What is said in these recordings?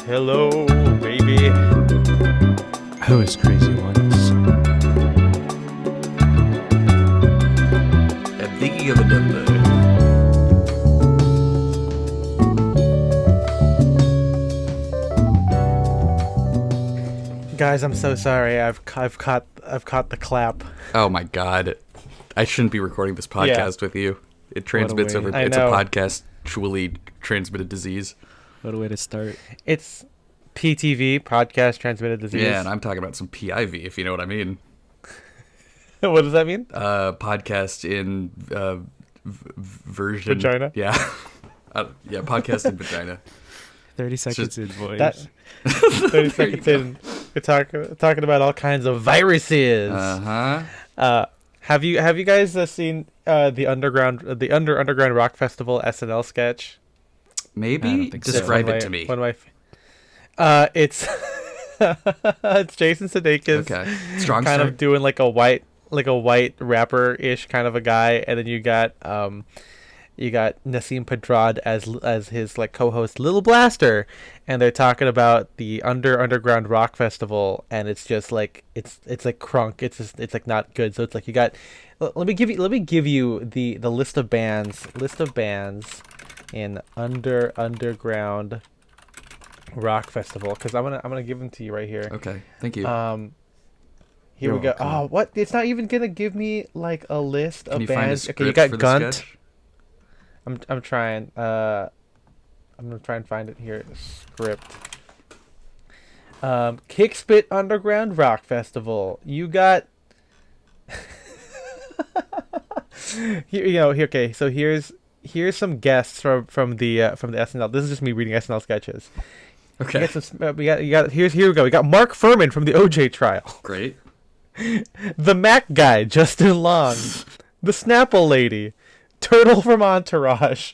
Hello, baby. I was crazy once. I'm thinking of a number. Guys, I'm so sorry. I've caught the clap. Oh my god. I shouldn't be recording this podcast with you. It transmits over. It's a podcast-truly transmitted disease. What a way to start. It's PTV, podcast transmitted disease. Yeah, and I'm talking about some PIV, if you know what I mean. What does that mean? Podcast in version. Vagina? Yeah. Yeah, podcast in vagina. 30 seconds in, boys. 30 seconds in. We're talking about all kinds of viruses. Uh-huh. Have you guys seen the underground rock festival SNL sketch? Maybe? I don't think so. Describe it to me. It's it's Jason Sudeikis. Okay. Strong kind start. of doing like a white rapper-ish kind of a guy, and then you got Nassim Pedrad as his like co-host Little Blaster, and they're talking about the underground rock festival, and it's just like it's like crunk. It's like not good. So it's like you got. Let me give you the list of bands in underground rock festival, because I'm gonna give them to you right here. Okay. Thank you. Here we go. Oh, what? It's not even gonna give me like a list Can of you bands. find a Okay, you script got for the Gunt. sketch? I'm trying. I'm gonna try and find it here. Script. Kickspit Underground Rock Festival. You got. Here. Okay. So here's some guests from the SNL. This is just me reading SNL sketches. Okay. Here we go. We got Mark Furman from the OJ trial. Great. The Mac guy, Justin Long. The Snapple lady, Turtle from Entourage.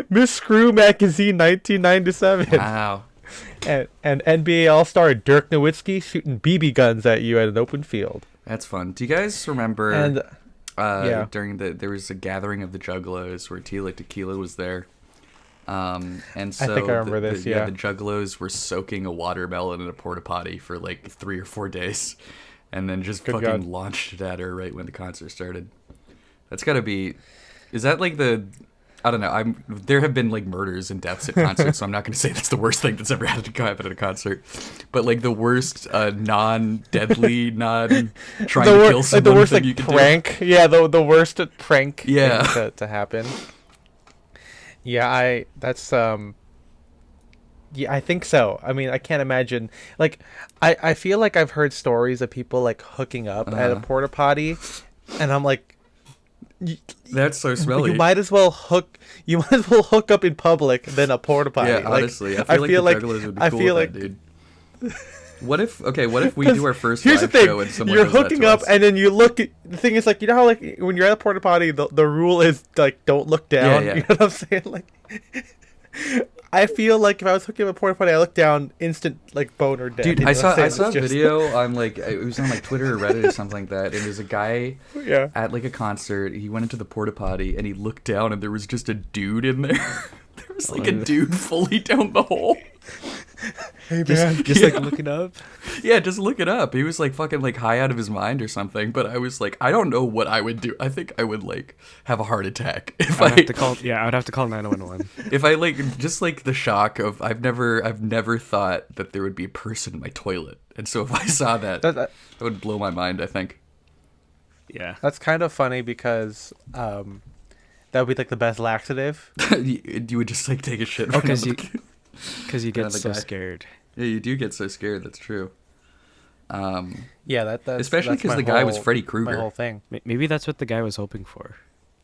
Miss Screw Magazine 1997. Wow. And NBA All-Star Dirk Nowitzki shooting BB guns at you at an open field. That's fun. Do you guys remember And during there was a gathering of the Juggalos where Tila Tequila was there? And so I think I remember this, the Juggalos were soaking a watermelon in a porta potty for like 3 or 4 days, and then just Good fucking God. launched it at her right when the concert started. That's gotta be. Is that like the? I don't know. There have been like murders and deaths at concerts, so I'm not going to say that's the worst thing that's ever had to happen at a concert. But like the worst non-deadly, non-trying to kill someone like the worst thing like you can prank. Yeah, the worst prank. Yeah. Thing to happen. Yeah, Yeah, I think so. I mean, I can't imagine. Like, I feel like I've heard stories of people like hooking up at a porta potty, and I'm like, That's so smelly. You might as well hook up in public than a porta potty. Yeah, Like, honestly, I feel like the Juggalos would be cool with that, dude. What if we do our first Here's live the thing: show and someone you're does that hooking to up, us? and then you look. The thing is, like, you know how like when you're at a porta potty, the rule is like don't look down. Yeah. You know what I'm saying? Like, I feel like if I was hooking up a porta potty, I look down, instant like boner dead. Dude, you know I what I'm saw saying? a It's just- video on like it was on like Twitter or Reddit or something like that, and there's a guy Yeah. at like a concert. He went into the porta potty and he looked down, and there was just a dude in there. There was like a dude fully down the hole. Hey man, Just like looking up. Yeah, just look it up. He was like fucking like high out of his mind or something. But I was like, I don't know what I would do. I think I would like have a heart attack if I would have to call 911. if I like just like the shock of I've never thought that there would be a person in my toilet, and so if I saw that would blow my mind. I think. Yeah. that's kind of funny because that would be like the best laxative. You would just like take a shit. Oh, right because on you, the- cause you get Another so guy. scared. Yeah, you do get so scared. That's true. Yeah, that's Especially that's 'cause my the guy was whole- Freddy My Krueger. whole thing. Maybe that's what the guy was hoping for.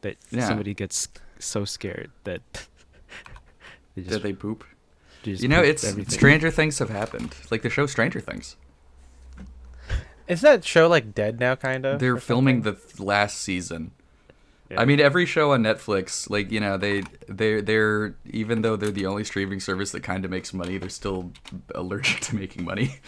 That Yeah. somebody gets so scared that they Did they poop? just You know, poop it's everything. Stranger Things have happened. Like the show Stranger Things. Isn't that show like dead now? Kind of. They're or filming something? the last season. Yeah. I mean, every show on Netflix, like, you know, they're even though they're the only streaming service that kind of makes money, they're still allergic to making money.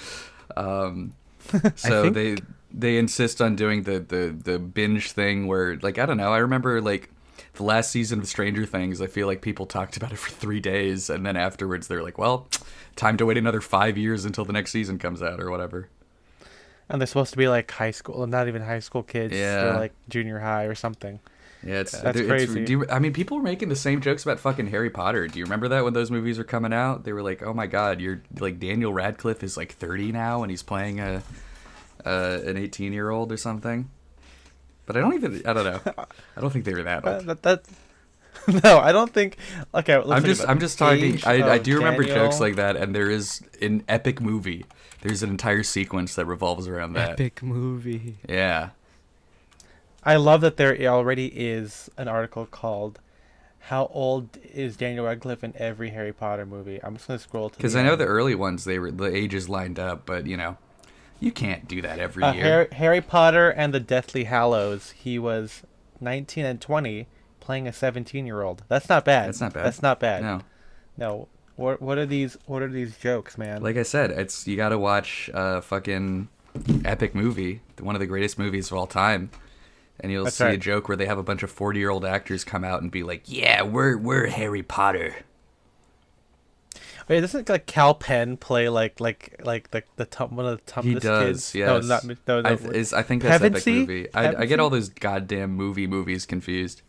So they insist on doing the binge thing where, like, I don't know. I remember like the last season of Stranger Things, I feel like people talked about it for 3 days, and then afterwards they're like, well, time to wait another 5 years until the next season comes out or whatever. And they're supposed to be like high school, not even high school kids. Yeah. They're like junior high or something. Yeah, That's crazy. I mean, people were making the same jokes about fucking Harry Potter. Do you remember that when those movies were coming out? They were like, "Oh my God, you're like Daniel Radcliffe is like 30 now, and he's playing an 18-year-old or something." But I don't know. I don't think they were that old. No, I don't think. Okay, I'm just talking. I do remember Daniel. jokes like that, and there is an epic movie. There's an entire sequence that revolves around that. Epic movie. Yeah. I love that there already is an article called "How Old Is Daniel Radcliffe in Every Harry Potter Movie." I'm just gonna scroll to Because I know the early ones, the ages lined up, but you can't do that every year. Harry Potter and the Deathly Hallows. He was 19 and 20, playing a 17-year-old. That's not bad. That's not bad. No. What are these jokes, man? Like I said, you got to watch fucking epic movie, one of the greatest movies of all time. And you'll see a joke where they have a bunch of 40-year-old actors come out and be like, "Yeah, we're Harry Potter." Wait, doesn't like Cal Penn play like one of the toughest He does, kids? yes. No. I think that's epic Pevensey? movie. I get all those goddamn movies confused.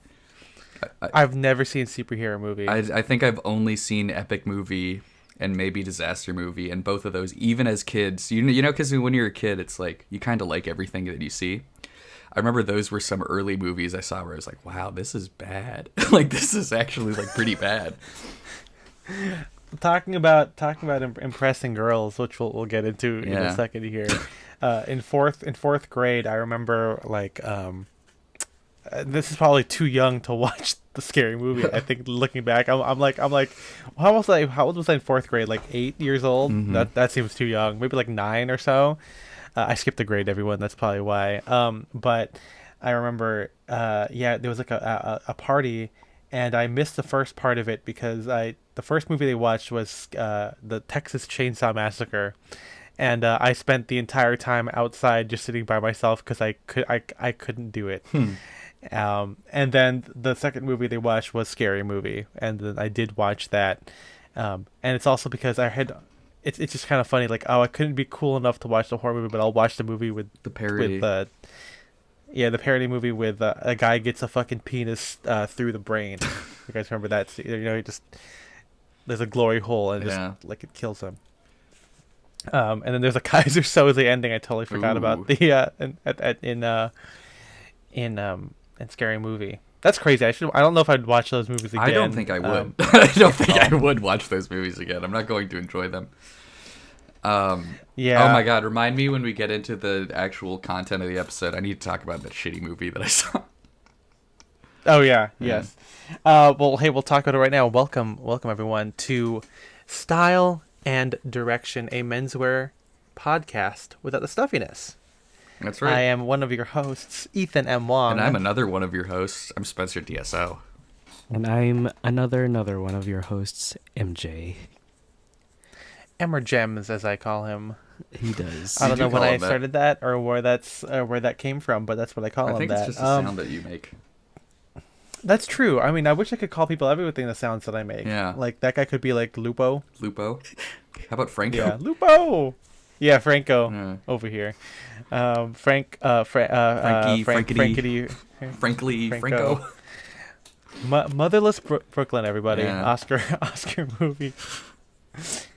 I've never seen superhero movie. I think I've only seen epic movie and maybe disaster movie, and both of those, even as kids, because when you're a kid, it's like you kind of like everything that you see. I remember those were some early movies I saw where I was like, wow, this is bad. Like, this is actually, like, pretty bad. Talking about impressing girls, which we'll get into in a second here. In fourth grade, I remember, like, this is probably too young to watch the Scary Movie. I think looking back, I'm like, how old was I in fourth grade? Like 8 years old? Mm-hmm. That seems too young. Maybe like 9 or so. I skipped a grade, everyone. That's probably why. But I remember, there was like a party, and I missed the first part of it because the first movie they watched was the Texas Chainsaw Massacre, and I spent the entire time outside just sitting by myself because I couldn't do it. And then the second movie they watched was Scary Movie, and then I did watch that. And it's also because It's just kind of funny, like, I couldn't be cool enough to watch the horror movie, but I'll watch the movie with the parody. The parody movie with a guy gets a fucking penis through the brain. You guys remember that? There's a glory hole and just like it kills him. And then there's a Kaiser Soze ending. I totally forgot about in Scary Movie. That's crazy. I don't know if I'd watch those movies again. I don't think I would. I don't think I would watch those movies again. I'm not going to enjoy them. Yeah. Oh my God! Remind me when we get into the actual content of the episode. I need to talk about that shitty movie that I saw. Oh yeah. Yes. Well, hey, we'll talk about it right now. Welcome everyone to Style and Direction, a menswear podcast without the stuffiness. That's right. I am one of your hosts, Ethan M. Wong. And I'm another one of your hosts. I'm Spencer DSO. And I'm another one of your hosts, MJ. Emmer Gems, as I call him. He does. I don't know when I started that or where that came from, but that's what I call him. I think it's just a sound that you make. That's true. I mean, I wish I could call people everything the sounds that I make. Yeah. Like, that guy could be like Lupo. Lupo? How about Franco? Yeah, Lupo! Yeah, Franco over here. Frankie, Franco. Motherless Brooklyn, everybody. Yeah. Oscar movie.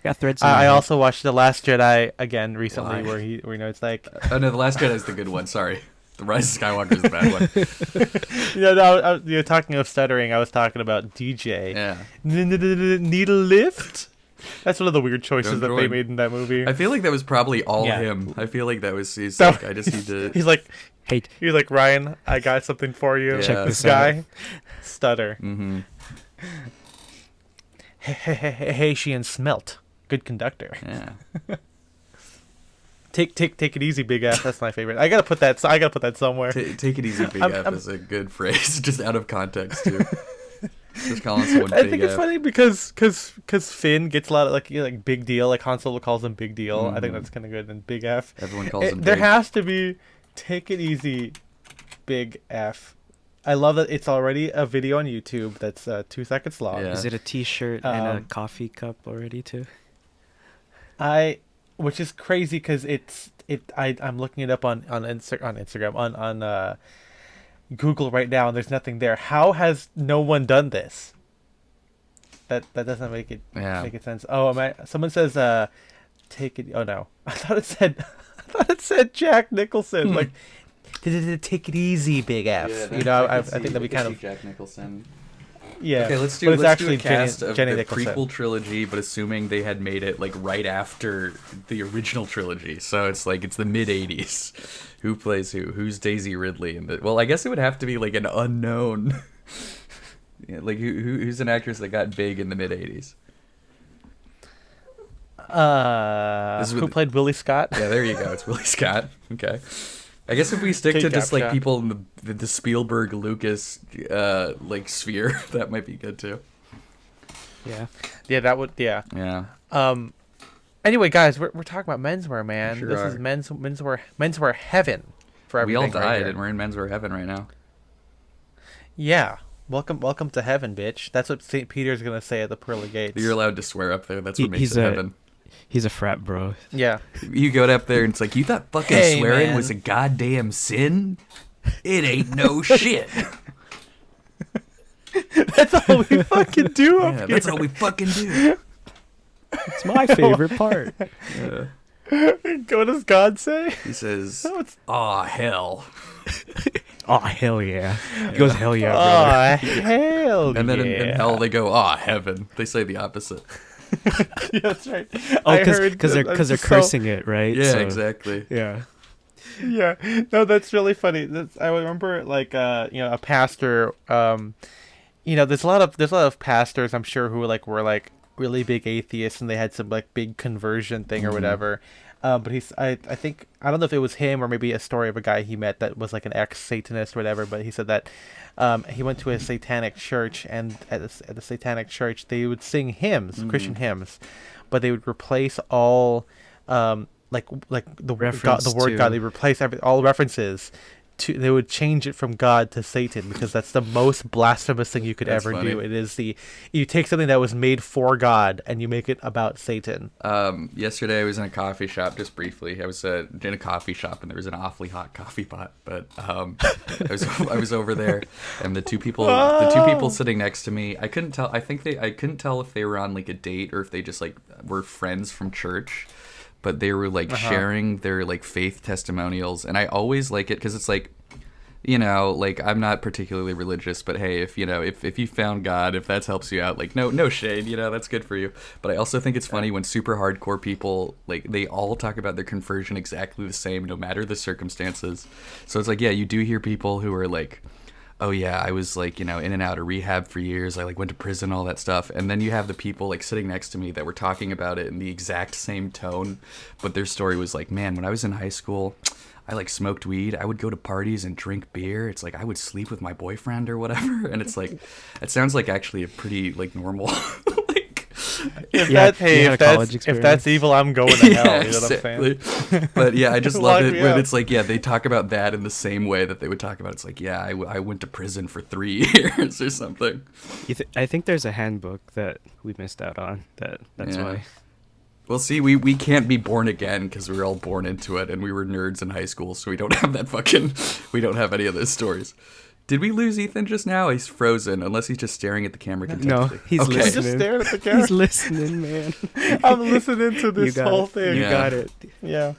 Got threads. I also watched The Last Jedi again recently, where it's like. Oh no, The Last Jedi is the good one. Sorry, The Rise of Skywalker is the bad one. You're talking of stuttering. I was talking about DJ. Yeah. Needle lift. That's one of the weird choices that they made in that movie. I feel like that was probably all him. I feel like that was. He's like, I just need to. He's like, hey. He's like, Ryan, I got something for you. Yeah. Check This this guy, stutter. Mm-hmm. Haitian smelt. Good conductor. Yeah. Take it easy, Big F. That's my favorite. I gotta put that somewhere. Take it easy, Big F is a good phrase, just out of context too. Just calling someone Big F. I think it's funny because Finn gets a lot of like Big Deal. Like Han Solo calls him Big Deal. Mm-hmm. I think that's kind of good. And Big F. Everyone calls him. There Big. has to be take it easy, Big F. I love that it's already a video on YouTube that's 2 seconds long. Yeah. Is it a T-shirt and a coffee cup already too? Which is crazy because I'm looking it up on Instagram on Google right now, and there's nothing there. How has no one done this? That doesn't make it sense. Oh, someone says take it. Oh no, I thought it said Jack Nicholson. Like, take it easy, Big F. I think that'd be kind of Jack Nicholson. Yeah. Okay, let's do a cast of the prequel trilogy, but assuming they had made it like right after the original trilogy. So it's the mid '80s. Who plays who? Who's Daisy Ridley? Well, I guess it would have to be like an unknown. Yeah, like who's an actress that got big in the mid '80s? Who played Willie Scott? Yeah, there you go. It's Willie Scott. Okay. I guess if we stick to just like people in the Spielberg Lucas sphere, that might be good too. Yeah. Yeah, that would. Yeah. Yeah. Anyway, guys, we're talking about menswear, man. Sure this are. is menswear heaven for everything. We all died, right, and we're in menswear heaven right now. Yeah. Welcome to heaven, bitch. That's what St. Peter's gonna say at the pearly gates. You're allowed to swear up there. That's what makes it heaven. He's a frat bro. Yeah. You go up there and it's like, you thought fucking swearing was a goddamn sin? It ain't no shit. That's all we fucking do up here. That's all we fucking do. It's my favorite part. Yeah. What does God say? He says, "Aw, hell." Oh, hell yeah. He goes, hell yeah, brother. Oh, hell yeah. And then in hell they go, "Aw, heaven." They say the opposite. Yeah, that's right. Oh, because they're cursing it, right? Yeah, So, exactly. Yeah. Yeah, no, that's really funny. I remember a pastor. There's a lot of pastors I'm sure who were really big atheists, and they had some big conversion thing or whatever. But I think, I don't know if it was him or maybe a story of a guy he met that was an ex-Satanist or whatever, but he said that he went to a satanic church, and at the satanic church they would sing hymns, Christian hymns, but they would replace all the word God. They replace all references. They would change it from God to Satan, because that's the most blasphemous thing you could ever do. It is you take something that was made for God and you make it about Satan. Yesterday I was in a coffee shop, just briefly. I was in a coffee shop and there was an awfully hot coffee pot, but I was over there, and the two people sitting next to me, I couldn't tell. I couldn't tell if they were on a date or if they just were friends from church. But they were sharing their faith testimonials, and I always like it because it's I'm not particularly religious, but hey, if you found God, if that helps you out, no shade, that's good for you. But I also think it's funny when super hardcore people they all talk about their conversion exactly the same, no matter the circumstances. So it's you do hear people who are oh yeah, I was in and out of rehab for years. I went to prison, all that stuff. And then you have the people sitting next to me that were talking about it in the exact same tone, but their story was man, when I was in high school, I smoked weed. I would go to parties and drink beer. It's I would sleep with my boyfriend or whatever. And it's it sounds actually a pretty normal if that's evil, I'm going to hell. You know what I'm saying? But yeah, I just love it when it's they talk about that in the same way that they would talk about it's I went to prison for 3 years or something. I think there's a handbook that we missed out on. That's why. Well, see, we can't be born again because we were all born into it, and we were nerds in high school, so we don't have we don't have any of those stories. Did we lose Ethan just now? He's frozen, unless he's just staring at the camera contentedly. No, he's listening. He's just staring at the camera. He's listening, man. I'm listening to this whole thing. You got it. Yeah.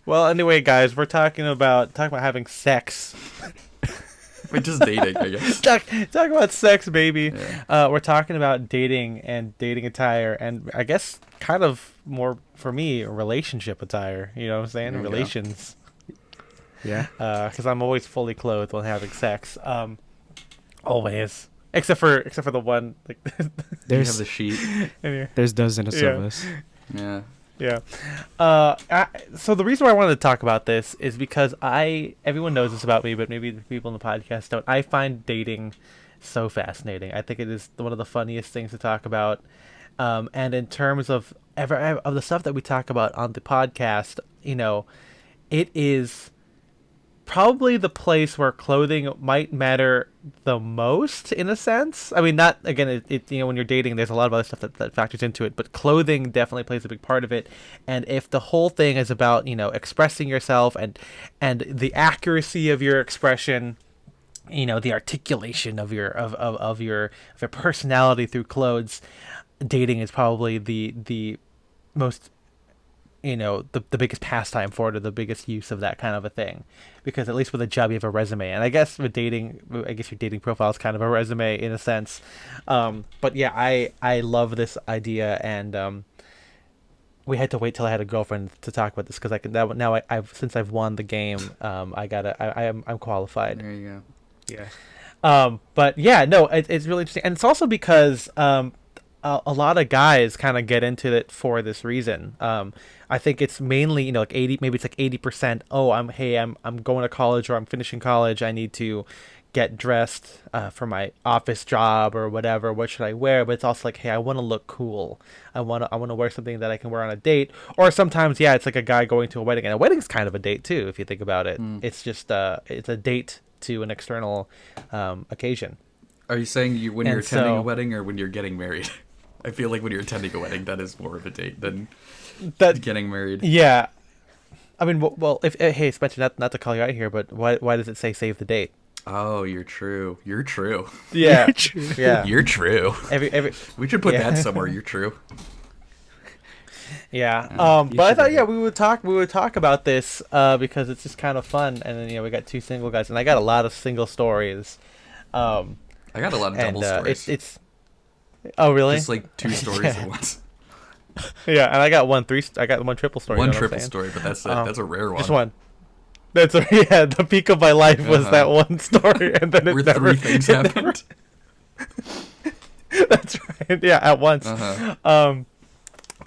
Well, anyway, guys, we're talking about having sex. We're just dating, I guess. Talk about sex, baby. Yeah. We're talking about dating and dating attire, and I guess kind of more for me, relationship attire. You know what I'm saying? Relations. Yeah. Because I'm always fully clothed when having sex. Always. Except for the one. You have the sheet. There's dozens of us. Yeah. Yeah. So the reason why I wanted to talk about this is because everyone knows this about me, but maybe the people in the podcast don't. I find dating so fascinating. I think it is one of the funniest things to talk about. And in terms of the stuff that we talk about on the podcast, it is probably the place where clothing might matter the most, in a sense. I mean, not again. When you're dating, there's a lot of other stuff that factors into it, but clothing definitely plays a big part of it. And if the whole thing is about expressing yourself and the accuracy of your expression, the articulation of your personality through clothes, dating is probably the most the biggest pastime for it, or the biggest use of that kind of a thing, because at least with a job you have a resume, and I guess with dating, your dating profile is kind of a resume in a sense. But yeah, I love this idea, and we had to wait till I had a girlfriend to talk about this, because I've since I've won the game, I'm qualified. There you go. Yeah. But yeah, no, it's really interesting, and it's also because a lot of guys kind of get into it for this reason. I think it's mainly like 80, maybe it's like 80%. Oh, I'm going to college, or I'm finishing college. I need to get dressed for my office job or whatever. What should I wear? But it's also like, hey, I want to look cool. I want to wear something that I can wear on a date. Or sometimes, yeah, it's like a guy going to a wedding, and a wedding is kind of a date too, if you think about it. It's just it's a date to an external occasion. Are you saying when you're And attending a so- wedding, or when you're getting married? I feel like when you're attending a wedding, that is more of a date than That getting married. Yeah, I mean, well, if hey, Spencer, not to call you out here, but why does it say save the date? Oh, you're true. You're true. Yeah, You're true. yeah. You're true. Every We should put Yeah. that somewhere. You're true. yeah. you But I should thought, have yeah, it. we would talk about this because it's just kind of fun, and then we got two single guys, and I got a lot of single stories. I got a lot of double stories. It's oh really? Just like two stories Yeah. at once. Yeah, and I got one triple story. One you know what I'm triple saying? story, but that's Um, that's a rare one. Just one. The peak of my life was Uh-huh. that one story, and then it Where never. three things it never- happened. That's right. Yeah, at once. Uh-huh.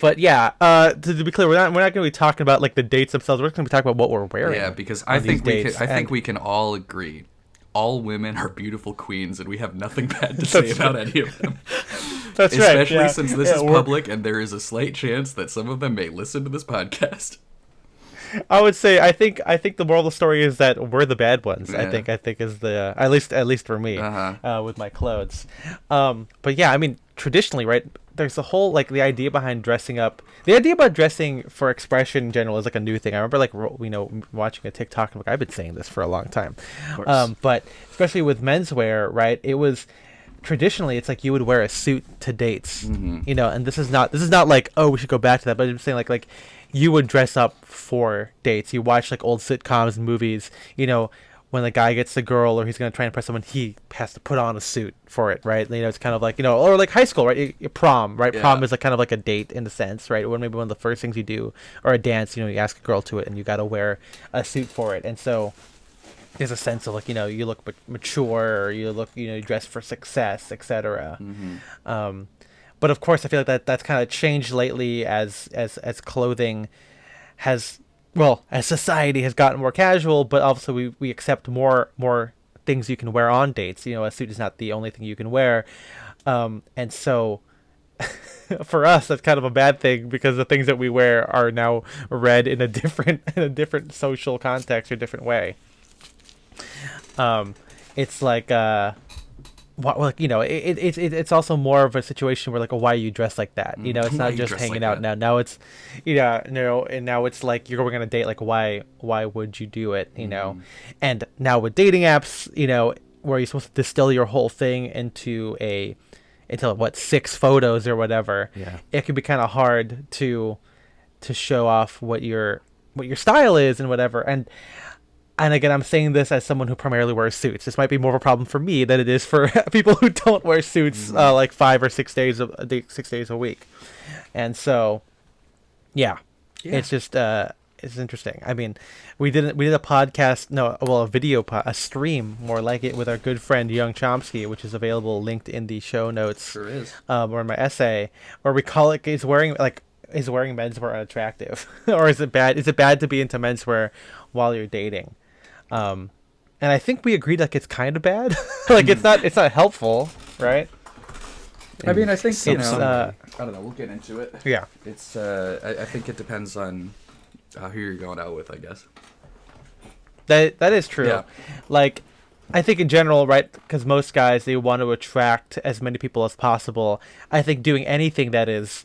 But yeah, to be clear, we're not going to be talking about like the dates themselves. We're going to be talking about what we're wearing. Yeah, because on I these think we dates, can. I think and- we can all agree, all women are beautiful queens, and we have nothing bad to say That's about right. any of them. That's right. Especially yeah. since this Yeah, is we're- public, and there is a slight chance that some of them may listen to this podcast. I would say I think the moral of the story is that we're the bad ones. Yeah. I think is the at least for me Uh-huh. with my clothes. But yeah, I mean traditionally, right? There's a whole like the idea behind dressing up. The idea about dressing for expression in general is like a new thing. I remember like watching a TikTok, and like I've been saying this for a long time. Of course. But especially with menswear, right? It was traditionally it's like you would wear a suit to dates, Mhm. and this is not like, oh, we should go back to that, but I'm saying like you would dress up for dates. You watch like old sitcoms and movies, when the guy gets the girl or he's going to try and impress someone, he has to put on a suit for it, right? It's kind of like, or like high school, right? Prom, right? Yeah. Prom is like kind of like a date in a sense, right? Or maybe one of the first things you do, or a dance, you ask a girl to it and you got to wear a suit for it. And so there's a sense of like, you look mature, or you look, you dress for success, etc. Mhm. But of course, I feel like that's kind of changed lately as clothing has, as society has gotten more casual, but also we accept more things you can wear on dates. A suit is not the only thing you can wear, and so for us, that's kind of a bad thing because the things that we wear are now read in a different social context or different way. It's like it's also more of a situation where like, why are you dressed like that? It's Why not you just dressed hanging like out. that? Now it's, and now it's like you're going on a date. Like, why would you do it? And now with dating apps, where you're supposed to distill your whole thing into 6 photos or whatever. Yeah. It can be kind of hard to show off what your style is and whatever. And again, I'm saying this as someone who primarily wears suits. This might be more of a problem for me than it is for people who don't wear suits like 5 or 6 days 6 days a week. And so, yeah. It's just it's interesting. I mean, we did a podcast, a stream more like it with our good friend Young Chomsky, which is available linked in the show notes. Sure is. Or in my essay, where we call it is wearing menswear unattractive, or is it bad? Is it bad to be into menswear while you're dating? And I think we agreed like it's kind of bad. Like it's not helpful, right? I mean, I think It's, I don't know. We'll get into it. Yeah. It's I think it depends on who you're going out with, I guess. That is true. Yeah. Like, I think in general, right? Because most guys, they want to attract as many people as possible. I think doing anything that is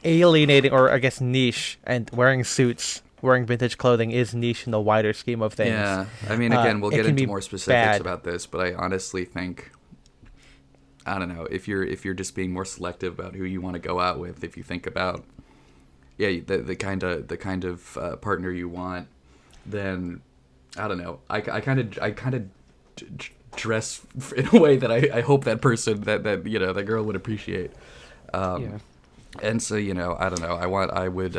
alienating, or I guess niche, and wearing suits, wearing vintage clothing is niche in the wider scheme of things. Yeah, I mean, again, we'll it get can into be more specifics bad. about this, but I honestly think, I don't know, if you're just being more selective about who you want to go out with, if you think about, yeah, the kind of partner you want, then I don't know. I kind of dress in a way that I hope that person that that girl would appreciate. Yeah. And so, I don't know. I would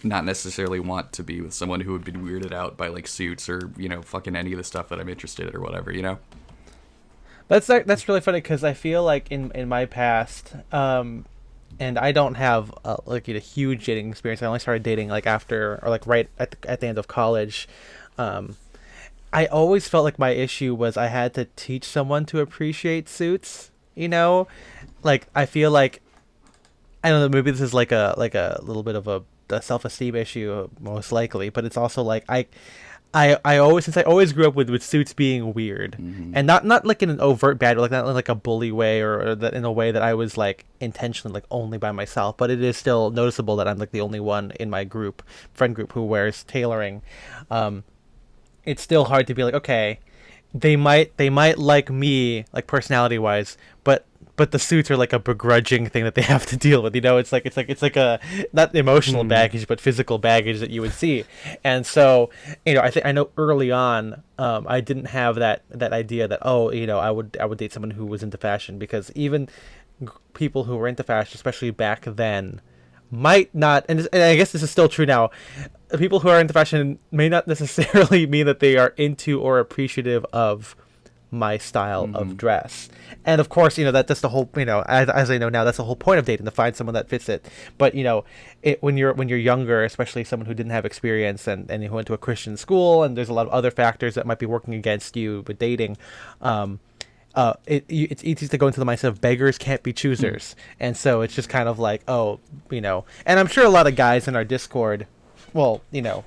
not necessarily want to be with someone who would be weirded out by like suits or fucking any of the stuff that I'm interested in or whatever. That's really funny because I feel like in my past, and I don't have like a huge dating experience. I only started dating like after, or like right at the end of college. I always felt like my issue was I had to teach someone to appreciate suits. Like I feel like, I don't know, maybe this is like a little bit of a self-esteem issue, most likely, but it's also like I always, since I always grew up with suits being weird, and not like in an overt bad way, like not in like a bully way, or that in a way that I was like intentionally like only by myself, but it is still noticeable that I'm like the only one in my friend group who wears tailoring. It's still hard to be like, okay, they might like me, like personality wise, but the suits are like a begrudging thing that they have to deal with. It's like a, not emotional baggage, but physical baggage that you would see. And so, I know early on, I didn't have that idea that, I would date someone who was into fashion, because even people who were into fashion, especially back then, might not, and I guess this is still true now, people who are into fashion may not necessarily mean that they are into or appreciative of my style of dress. And of course, that's the whole, as I know now, that's the whole point of dating, to find someone that fits it. But when you're younger, especially someone who didn't have experience, and who went to a Christian school, and there's a lot of other factors that might be working against you with dating, it's easy to go into the mindset of beggars can't be choosers. And so it's just kind of like, and I'm sure a lot of guys in our Discord, well,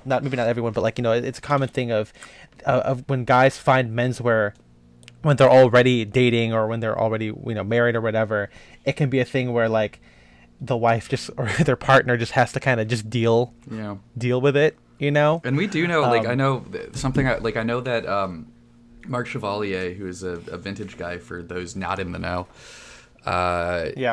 not everyone, but like, it's a common thing of when guys find menswear when they're already dating, or when they're already married or whatever, it can be a thing where like the wife just, or their partner just has to kind of just deal with it. And we do know, like, I know something, I know that Mark Chevalier, who is a vintage guy for those not in the know,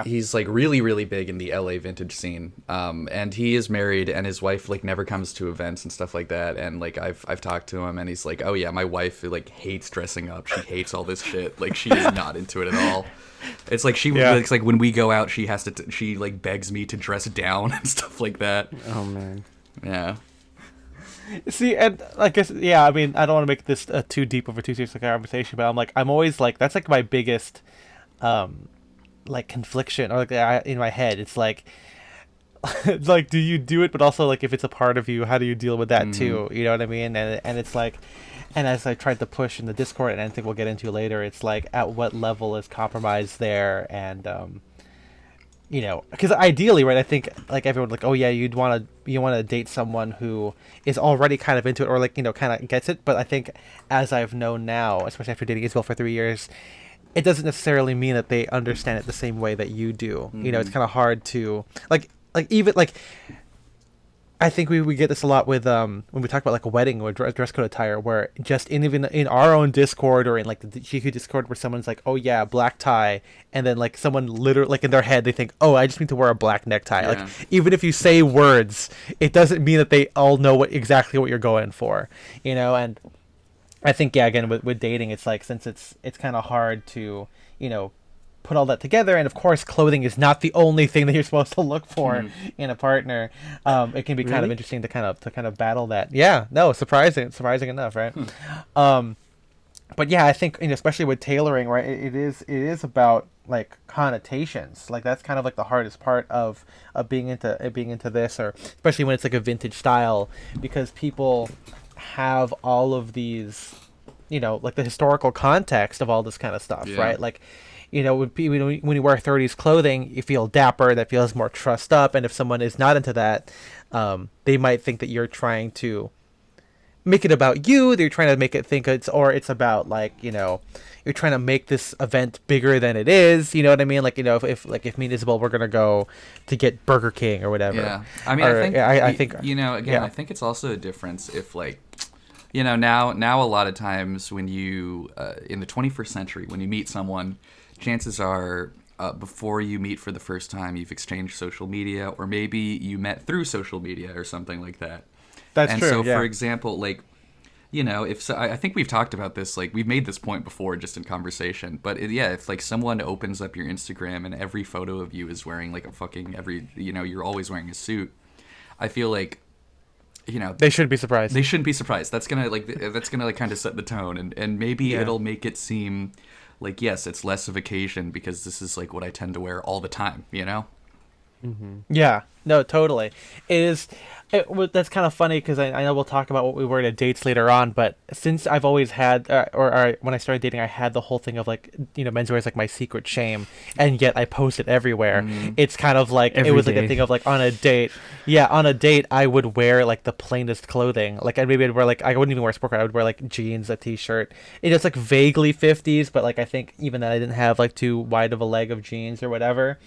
he's like really, really big in the LA vintage scene, and he is married, and his wife like never comes to events and stuff like that. And like I've talked to him, and he's like, oh yeah, my wife like hates dressing up, she hates all this shit, like she is not into it at all. It's like it's like when we go out, she has to she like begs me to dress down and stuff like that. Oh man. Yeah. See, and I guess, I mean, I don't want to make this too deep of a too serious conversation, but I'm always like, that's like my biggest like confliction, or like in my head, it's like it's like, do you do it, but also like if it's a part of you, how do you deal with that too? You know what I mean? And it's like, and as I tried to push in the Discord, and I think we'll get into later, it's like, at what level is compromise there? And because ideally, right, I think like everyone, like, oh yeah, you want to date someone who is already kind of into it, or like kind of gets it. But I think, as I've known now, especially after dating Isabel for 3 years, it doesn't necessarily mean that they understand it the same way that you do. It's kind of hard to like even like, I think we get this a lot with when we talk about like a wedding or dress code attire, where just even in our own Discord, or in like the GQ Discord, where someone's like, oh yeah, black tie, and then like someone literally, like in their head, they think, oh, I just need to wear a black necktie. Yeah. Like, even if you say words, it doesn't mean that they all know exactly what you're going for, and I think, again, with dating, it's like, since it's kind of hard to put all that together, and of course clothing is not the only thing that you're supposed to look for in a partner, it can be kind of interesting to kind of battle that. Surprising enough, right? But yeah, I think, especially with tailoring, right, it is about like connotations. Like, that's kind of like the hardest part of being into this, or especially when it's like a vintage style, because people have all of these, like the historical context of all this kind of stuff, right? Like, when you wear 30s clothing, you feel dapper, that feels more trussed up, and if someone is not into that, they might think that you're trying to make it about you. They're trying to make it think it's about like, you're trying to make this event bigger than it is. You know what I mean? Like, if me and Isabel were gonna go to get Burger King or whatever. Yeah, I mean, I think again, I think it's also a difference if like, now a lot of times when you in the 21st century when you meet someone, chances are before you meet for the first time, you've exchanged social media, or maybe you met through social media or something like that. That's and true. So, yeah. for example, like, if so, I think we've talked about this, like we've made this point before just in conversation, but if like someone opens up your Instagram and every photo of you is wearing like a fucking you're always wearing a suit, I feel like, they shouldn't be surprised. They shouldn't be surprised. That's gonna kind of set the tone, and maybe it'll make it seem like, yes, it's less of occasion because this is like what I tend to wear all the time, Mm-hmm. Yeah, no, totally. That's kind of funny because I know we'll talk about what we wear to dates later on, but since I've always had, or when I started dating, I had the whole thing of like, menswear is like my secret shame, and yet I post it everywhere. Mm-hmm. It's kind of like, it was like a thing of like on a date, I would wear like the plainest clothing. Like I'd wear like, I wouldn't even wear sportswear, I would wear like jeans, a t-shirt. It's like vaguely 50s, but like I think even then I didn't have like too wide of a leg of jeans or whatever.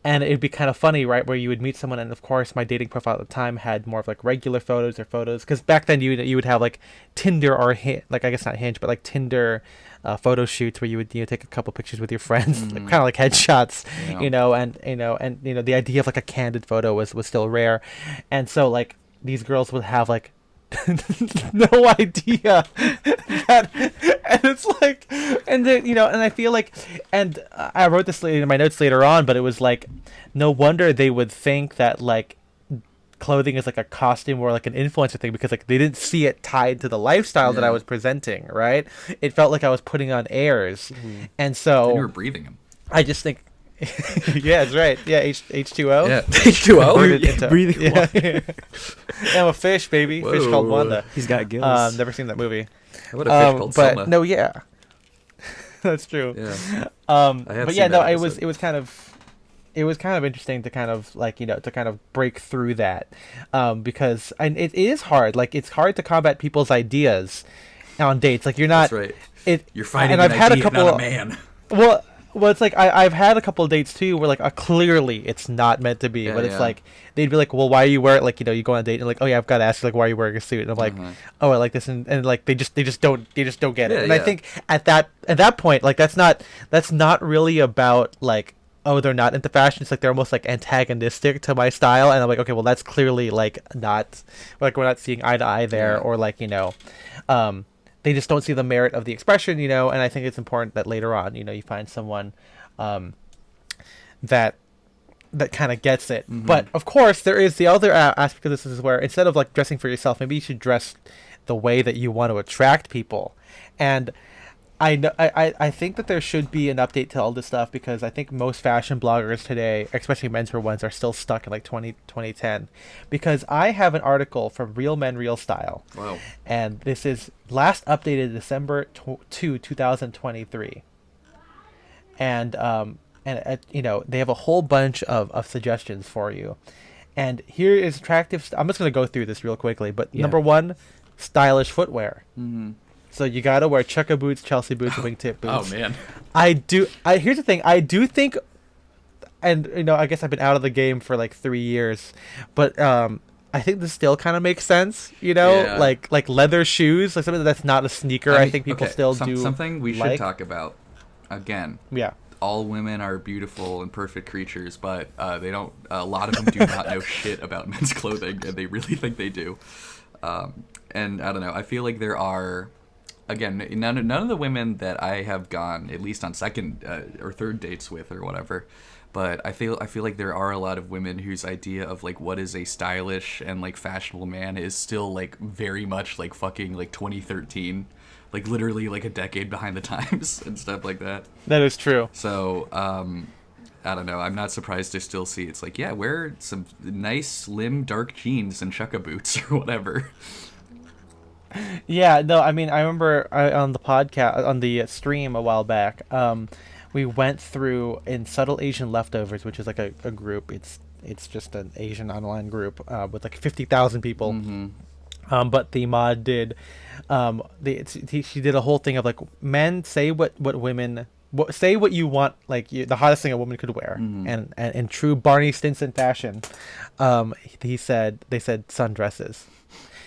And it'd be kind of funny, right, where you would meet someone, and of course, my dating profile at the time had more of like regular photos, because back then you would have like Tinder or like I guess not Hinge, but like Tinder photo shoots where you would take a couple pictures with your friends, kind of like headshots, and the idea of like a candid photo was still rare, and so like these girls would have like no idea that, and it's like, and I feel like, and I wrote this in my notes later on, but it was like, no wonder they would think that like clothing is like a costume or like an influencer thing, because like they didn't see it tied to the lifestyle that I was presenting, right? It felt like I was putting on airs, and so and you were breathing them. I just think. Yeah, that's right. Yeah, H2O. Yeah, H2O. Breathing water. I'm a fish, baby. Whoa. Fish called Wanda. He's got gills. Never seen that movie. How about a fish called but Selma? no, yeah, that's true. Yeah. But yeah, no, it was kind of interesting to kind of like to kind of break through that, because it is hard. Like it's hard to combat people's ideas on dates. Like you're not. That's right. You're fighting and an I've had idea, a couple. not a man. Well, it's like I've had a couple of dates too where like clearly it's not meant to be, but it's like they'd be like, well, why are you wearing, like, you go on a date and like, oh yeah, I've got to ask you, like, why are you wearing a suit? And I'm like, oh, I like this, and like they just don't get it. And I think at that point, like that's not really about like, oh, they're not into fashion. It's like they're almost like antagonistic to my style, and I'm like, okay, well that's clearly like not, like we're not seeing eye to eye there, or like they just don't see the merit of the expression, and I think it's important that later on, you find someone that kind of gets it. But of course, there is the other aspect of this, is where instead of like dressing for yourself, maybe you should dress the way that you want to attract people. And I think that there should be an update to all this stuff, because I think most fashion bloggers today, especially menswear ones, are still stuck in like 2010. Because I have an article from Real Men Real Style. Wow. And this is last updated December 2023. And they have a whole bunch of suggestions for you. And here is attractive. I'm just going to go through this real quickly. But number one, stylish footwear. So you gotta wear chukka boots, Chelsea boots, wingtip boots. Oh man. Here's the thing. I do think, and I guess I've been out of the game for like 3 years, but I think this still kind of makes sense. Like leather shoes, like something that's not a sneaker. I think people still do. Something we should talk about. Again. Yeah. All women are beautiful and perfect creatures, but they don't. A lot of them do not know shit about men's clothing, and they really think they do. And I don't know. I feel like there are. Again, none of the women that I have gone, at least on second or third dates with or whatever, but I feel like there are a lot of women whose idea of like what is a stylish and like fashionable man is still like very much like fucking like 2013, like literally like a decade behind the times and stuff like that. That is true. So I don't know. I'm not surprised to still see it's like, yeah, wear some nice slim dark jeans and chukka boots or whatever. Yeah, no, I mean, I remember on the podcast, on the stream a while back, we went through in Subtle Asian Leftovers, which is like a group. It's just an Asian online group with like 50,000 people. But the mod did, she did a whole thing of like, men say what women say what you want, like the hottest thing a woman could wear, and in true Barney Stinson fashion, they said sundresses.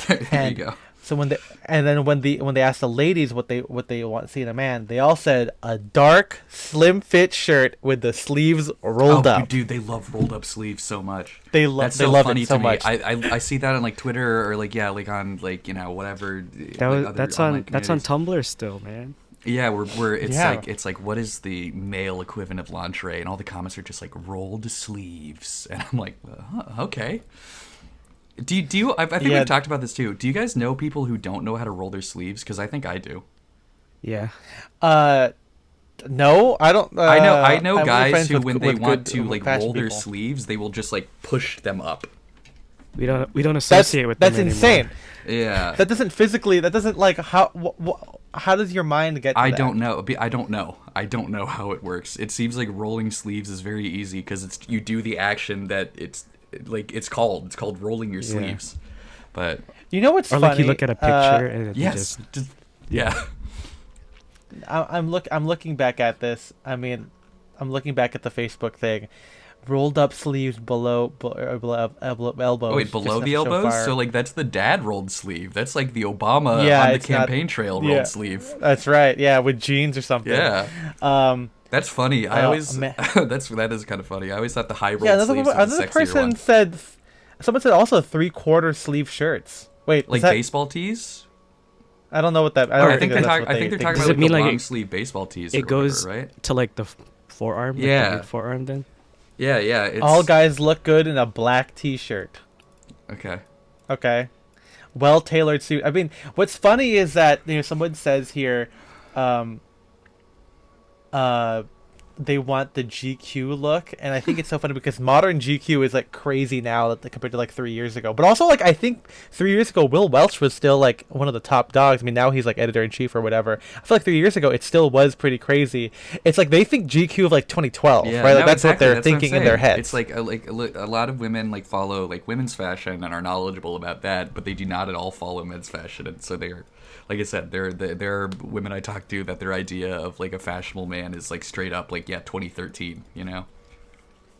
There And you go. so when they asked the ladies what they want to see in a man, they all said a dark, slim fit shirt with the sleeves rolled up. Dude, they love rolled up sleeves so much. That's They so love funny it so to me. much. I see that on like Twitter or like like on like whatever. That like, was, other that's online on that's on communities. Tumblr still, man. Yeah, where Yeah. it's like what is the male equivalent of lingerie, and all the comments are just like rolled sleeves, and I'm like, okay. Do you? I think Yeah. we've talked about this too. Do you guys know people who don't know how to roll their sleeves? Because I think I do. Yeah. No, I don't. I know I'm only guys friends who, with- when they with want good to like fashion roll their people. sleeves, they will just like push them up. We don't associate with them That's anymore. insane. Yeah. That doesn't physically. That doesn't like how does your mind get to I that? don't know. I don't know. I don't know how it works. It seems like rolling sleeves is very easy because it's you do the action that it's called rolling your Yeah. sleeves. But You know what's Or funny? like you look at a picture and it yes, just yeah. I'm looking back at this. I mean, I'm looking back at the Facebook thing. Rolled up sleeves below elbows. Oh wait, below just the to show elbows? fire. So like that's the dad rolled sleeve. That's like the Obama Yeah, on the it's not- campaign trail rolled yeah. sleeve. That's right. Yeah, with jeans or something. Yeah. Um. That's funny. I always man. that is kind of funny. I always thought the high rolled Yeah. Another sleeves was the another sexier person one. said. Someone said also 3/4 sleeve shirts. Wait, Like is that, baseball tees? I don't know what that. I Or don't I think that's they're what I think they're talking Does about it like mean the like long it- sleeve baseball tees. it or goes whatever, right? to like the forearm. Like the Yeah. mid forearm then. Yeah, yeah. It's, All guys look good in a black T-shirt. Okay. Okay. Well tailored suit. I mean, what's funny is that someone says here, uh, they want the GQ look, and I think it's so funny because modern GQ is like crazy now compared to like 3 years ago. But also like I think 3 years ago Will Welch was still like one of the top dogs. I mean now he's like editor in chief or whatever. I feel like 3 years ago it still was pretty crazy. It's like they think GQ of like 2012, Yeah, right? Like no, that's what exactly. they're That's what I'm thinking in their saying. heads. It's like a lot of women like follow like women's fashion and are knowledgeable about that, but they do not at all follow men's fashion, and so they're like I said, there are women I talk to that their idea of like a fashionable man is like straight up like 2013, you know.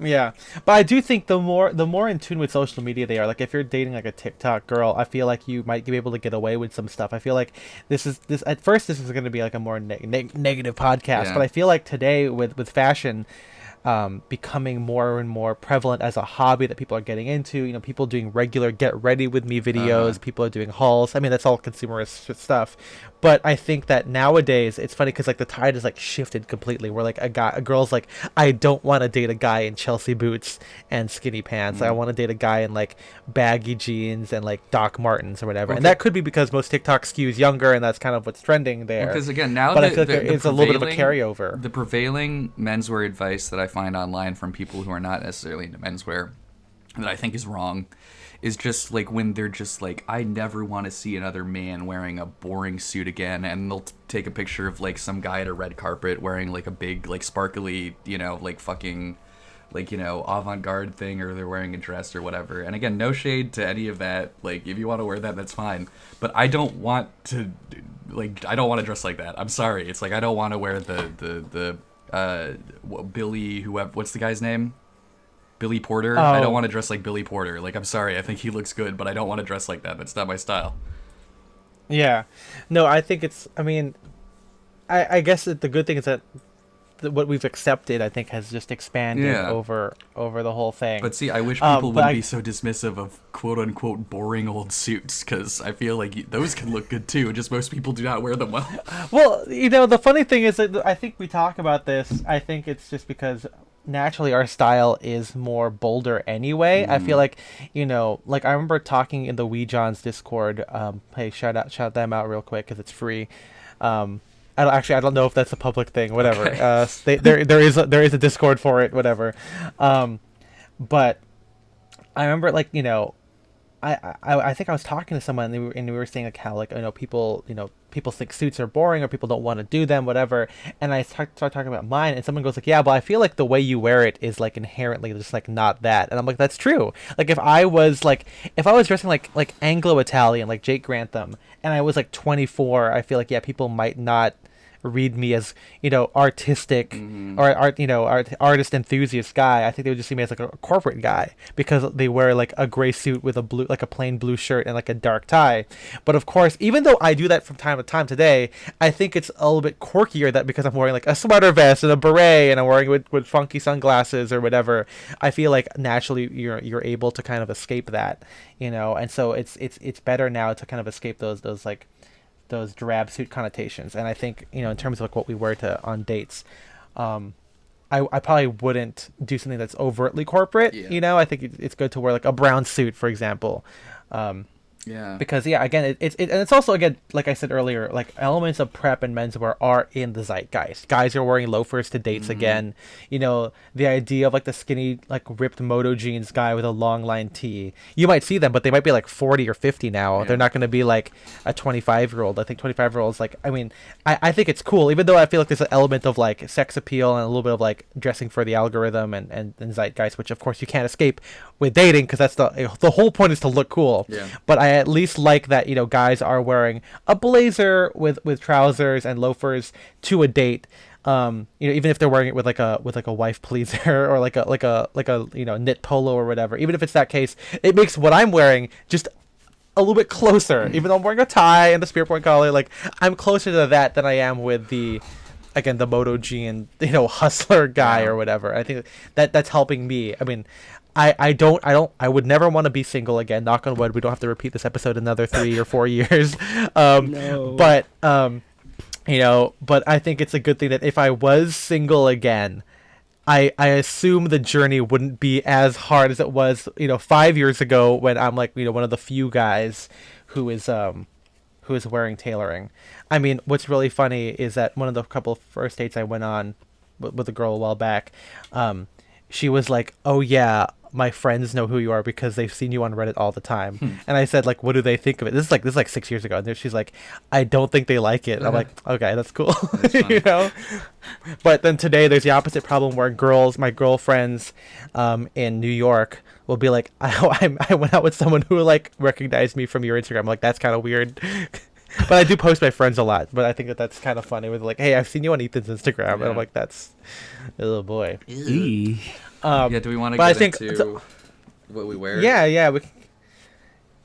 Yeah, but I do think the more in tune with social media they are, like if you're dating like a TikTok girl, I feel like you might be able to get away with some stuff. I feel like this at first this is going to be like a more negative podcast, Yeah. but I feel like today with fashion becoming more and more prevalent as a hobby that people are getting into, people doing regular get ready with me videos, people are doing hauls. I mean, that's all consumerist stuff. But I think that nowadays it's funny because like the tide has like shifted completely. Where like a girl's like, I don't want to date a guy in Chelsea boots and skinny pants. I want to date a guy in like baggy jeans and like Doc Martens or whatever. And Okay. that could be because most TikTok skews younger, and that's kind of what's trending there. Because again, now But I the, feel like the, there the is a little bit of a prevailing- carryover. The prevailing menswear advice that I find online from people who are not necessarily into menswear that I think is wrong is just like when they're just like, I never want to see another man wearing a boring suit again, and they'll take a picture of like some guy at a red carpet wearing like a big like sparkly like fucking like avant-garde thing, or they're wearing a dress or whatever. And again, no shade to any of that. Like if you want to wear that, that's fine, but I don't want to dress like that. I'm sorry. It's like I don't want to wear the Billy whoever, what's the guy's name? Billy Porter. I don't Oh. want to dress like Billy Porter. Like I'm sorry, I think he looks good, but I don't want to dress like that. That's not my style. Yeah, no, I think it's. I mean, I guess that the good thing is that what we've accepted, I think, has just expanded Yeah. over the whole thing. But see, I wish Um, people but wouldn't I- be so dismissive of quote unquote boring old suits, because I feel like those can look good too. Just most people do not wear them well. Well, the funny thing is that I think we talk about this. I think it's just because naturally our style is more bolder anyway. I feel like, like I remember talking in the Wee Johns Discord. Hey, shout them out real quick because it's free. I don't know if that's a public thing. Whatever. Okay. There is a Discord for it. Whatever. But I remember I think I was talking to someone, and we were saying like how, like, people think suits are boring, or people don't want to do them, whatever. And I started talking about mine, and someone goes like, yeah, but I feel like the way you wear it is like inherently just like not that. And I'm like, that's true. Like if I was dressing like Anglo Italian, like Jake Grantham, and I was like 24, I feel like, yeah, people might not read me as, artistic, or artist enthusiast guy. I think they would just see me as like a corporate guy, because they wear like a gray suit with a plain blue shirt and like a dark tie. But of course, even though I do that from time to time today, I think it's a little bit quirkier that because I'm wearing like a sweater vest and a beret, and I'm wearing with funky sunglasses or whatever, I feel like naturally you're able to kind of escape that, and so it's better now to kind of escape those drab suit connotations. And I think, in terms of like what we wear to on dates, I probably wouldn't do something that's overtly corporate. Yeah. I think it's good to wear like a brown suit, for example. Yeah. Because yeah, again, and it's also, again, like I said earlier, like elements of prep and menswear are in the zeitgeist. Guys are wearing loafers to dates again. The idea of like the skinny, like ripped moto jeans guy with a long line tee. You might see them, but they might be like 40 or 50 now. Yeah. They're not going to be like a 25-year-old. I think 25-year-olds, like, I mean, I think it's cool, even though I feel like there's an element of like sex appeal and a little bit of like dressing for the algorithm and zeitgeist, which of course you can't escape with dating, because that's the whole point is to look cool. Yeah. But I at least like that, guys are wearing a blazer with trousers and loafers to a date. Even if they're wearing it with like a wife pleaser, or like a knit polo or whatever. Even if it's that case, it makes what I'm wearing just a little bit closer. Even though I'm wearing a tie and the spear point collar, like, I'm closer to that than I am with the Moto G and hustler guy or whatever. I think that's helping me. I mean, I would never want to be single again. Knock on wood. We don't have to repeat this episode another 3 or 4 years. No. But but I think it's a good thing that if I was single again, I assume the journey wouldn't be as hard as it was, 5 years ago, when I'm like, one of the few guys who is wearing tailoring. I mean, what's really funny is that one of the couple of first dates I went on with a girl a while back, she was like, "Oh yeah, my friends know who you are because they've seen you on Reddit all the time." And I said, like, "What do they think of it?" This is like 6 years ago, and she's like, "I don't think they like it." And I'm like, "Okay, that's cool." That's But then today there's the opposite problem, where my girlfriends, in New York, will be like, I went out with someone who like recognized me from your Instagram. I'm like, that's kind of weird. But I do post my friends a lot. But I think that's kind of funny. With like, hey, I've seen you on Ethan's Instagram, and I'm like, that's, oh boy. Eee. Yeah, do we want to but I get think into what we wear? Yeah.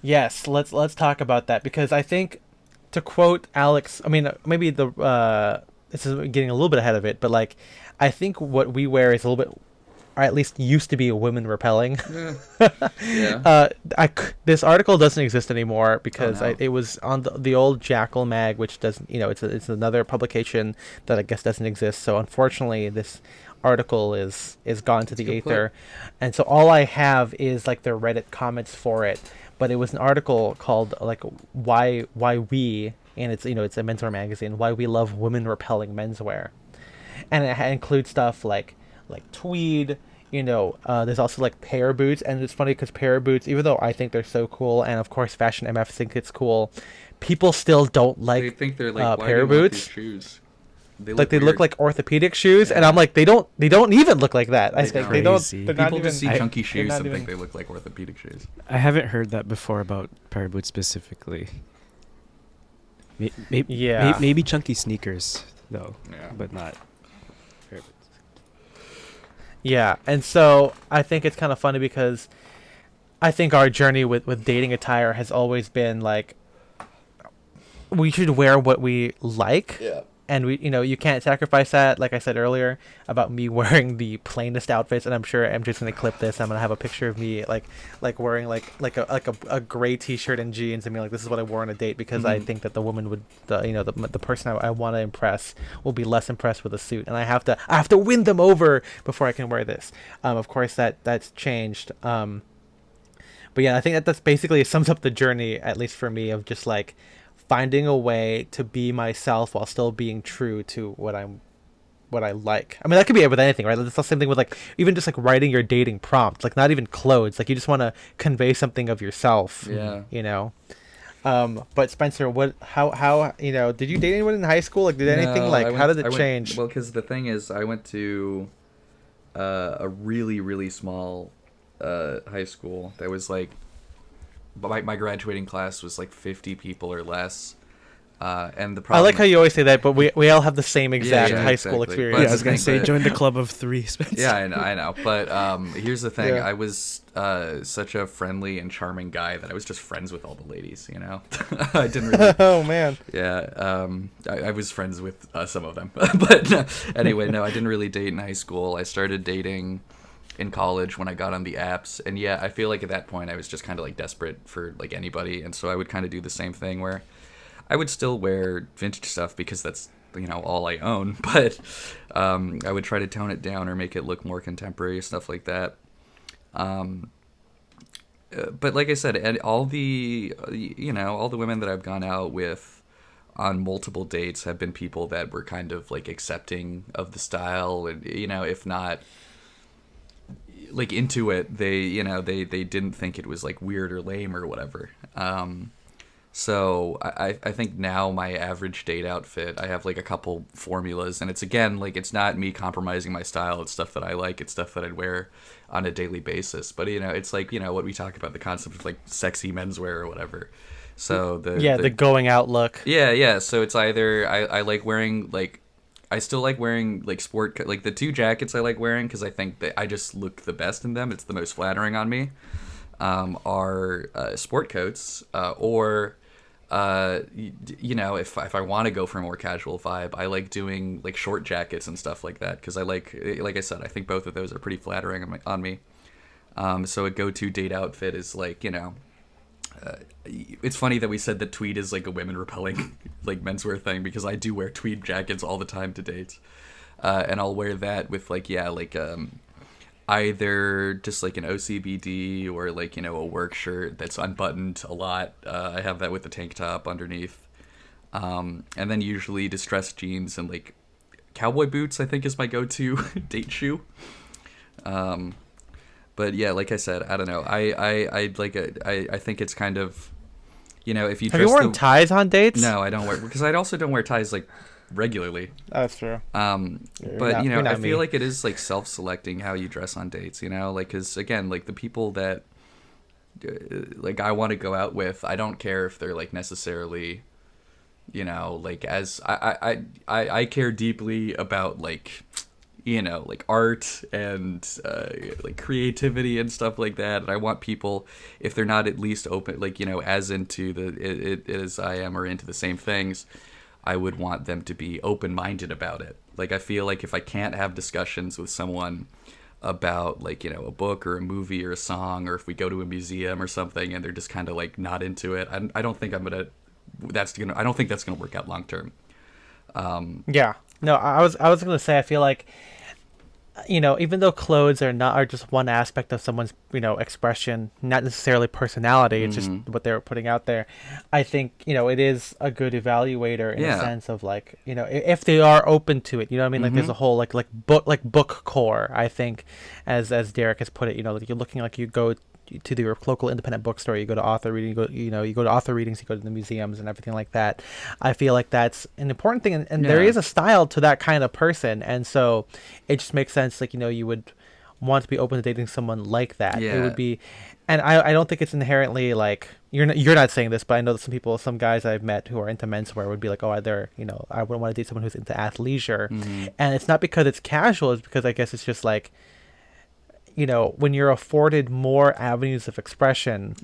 Yes, let's talk about that, because I think, to quote Alex, I mean, maybe this is getting a little bit ahead of it, but like, I think what we wear is a little bit, or at least used to be, women repelling. Yeah. This article doesn't exist anymore, because Oh, no. it was on the old Jackal mag, which doesn't, it's another publication that I guess doesn't exist. So unfortunately, this article is gone to the good aether, and so all I have is like the Reddit comments for it. But it was an article called like why we, and it's it's a menswear magazine, why we love women repelling menswear, and it includes stuff like tweed. There's also like pair boots, and it's funny because pair boots, even though I think they're so cool, and of course Fashion MF think it's cool, people still don't They like think they're like, why pair do you want boots. these shoes? They Like they look weird. like orthopedic shoes, and Yeah. I'm like, they don't even look like that. I They think don't. they don't. Crazy. They're not People even. just see chunky shoes not and even- think they look like orthopedic shoes. I haven't heard that before about pair boots specifically. Yeah. Maybe chunky sneakers though, Yeah. but not pair boots. Yeah, and so I think it's kind of funny, because I think our journey with dating attire has always been like, we should wear what we like. Yeah. And we, you can't sacrifice that. Like I said earlier about me wearing the plainest outfits, and I'm sure MJ's gonna clip this. I'm gonna have a picture of me like wearing like a gray T-shirt and jeans, and be like, this is what I wore on a date, because I think that the woman would, the person I want to impress will be less impressed with a suit, and I have to win them over before I can wear this. Of course that's changed. But yeah, I think that's basically sums up the journey, at least for me, of just like finding a way to be myself while still being true to what I'm what I like. I mean, that could be with anything, right? It's the same thing with like even just like writing your dating prompt, like not even clothes. Like you just want to convey something of yourself. Yeah. You know. But Spencer, how did you date anyone in high school? Like, did anything No, like how did it change? Well, because the thing is, I went to a really, really small high school that was like, my graduating class was like 50 people or less. And the I problem, like how you always say that, but we all have the same exact yeah, high school exactly. experience. But Yeah, I was gonna the say thing, join the club of 3, Spencer. yeah, I know. But here's the thing: Yeah. I was such a friendly and charming guy that I was just friends with all the ladies. You know, I didn't really. Oh man. Yeah, I was friends with some of them, but anyway, no, I didn't really date in high school. I started dating in college when I got on the apps, and yeah, I feel like at that point I was just kind of like desperate for like anybody, and so I would kind of do the same thing where I would still wear vintage stuff because that's all I own, but I would try to tone it down or make it look more contemporary, stuff like that. But like I said, and all the all the women that I've gone out with on multiple dates have been people that were kind of like accepting of the style, and if not like into it, they didn't think it was like weird or lame or whatever. So I think now my average date outfit, I have like a couple formulas, and it's again like it's not me compromising my style. It's stuff that I like. It's stuff that I'd wear on a daily basis. But it's like what we talk about, the concept of like sexy menswear or whatever. So the going out look. Yeah. So it's either I like wearing like I still like wearing like like the 2 jackets I like wearing because I think that I just look the best in them. It's the most flattering on me. Are sport coats or if I want to go for a more casual vibe, I like doing like short jackets and stuff like that because I like I said, I think both of those are pretty flattering on me. So a go-to date outfit is like it's funny that we said that tweed is like a women repelling like menswear thing because I do wear tweed jackets all the time to dates, and I'll wear that with like either just like an OCBD or like a work shirt that's unbuttoned a lot. I have that with the tank top underneath, and then usually distressed jeans and like cowboy boots I think is my go-to date shoe. But yeah, like I said, I don't know, I think it's kind of if you Have you worn ties on dates? No, I don't wear, because I also don't wear ties like regularly. That's true. But I feel like it is like self-selecting how you dress on dates, like because again, like the people that like I want to go out with, I don't care if they're like necessarily like as I care deeply about like like art and like creativity and stuff like that, and I want people, if they're not at least open like as into it as I am or into the same things, I would want them to be open-minded about it. Like I feel like if I can't have discussions with someone about like a book or a movie or a song, or if we go to a museum or something and they're just kind of like not into it, I don't think I don't think that's gonna work out long term. Yeah. No, I was gonna say I feel like even though clothes are just one aspect of someone's expression, not necessarily personality, it's just what they're putting out there. I think it is a good evaluator in a sense of like if they are open to it. You know what I mean? Like there's a whole like book core. I think as Derek has put it, like you're looking like you go to your local independent bookstore, you go to author reading, you go to author readings, you go to the museums and everything like that. I feel like that's an important thing, and there is a style to that kind of person, and so it just makes sense. Like you would want to be open to dating someone like that. It would be, and I don't think it's inherently like you're not saying this, but I know that some guys I've met who are into menswear would be like, oh, they're I wouldn't want to date someone who's into athleisure, and it's not because it's casual, it's because I guess it's just like when you're afforded more avenues of expression,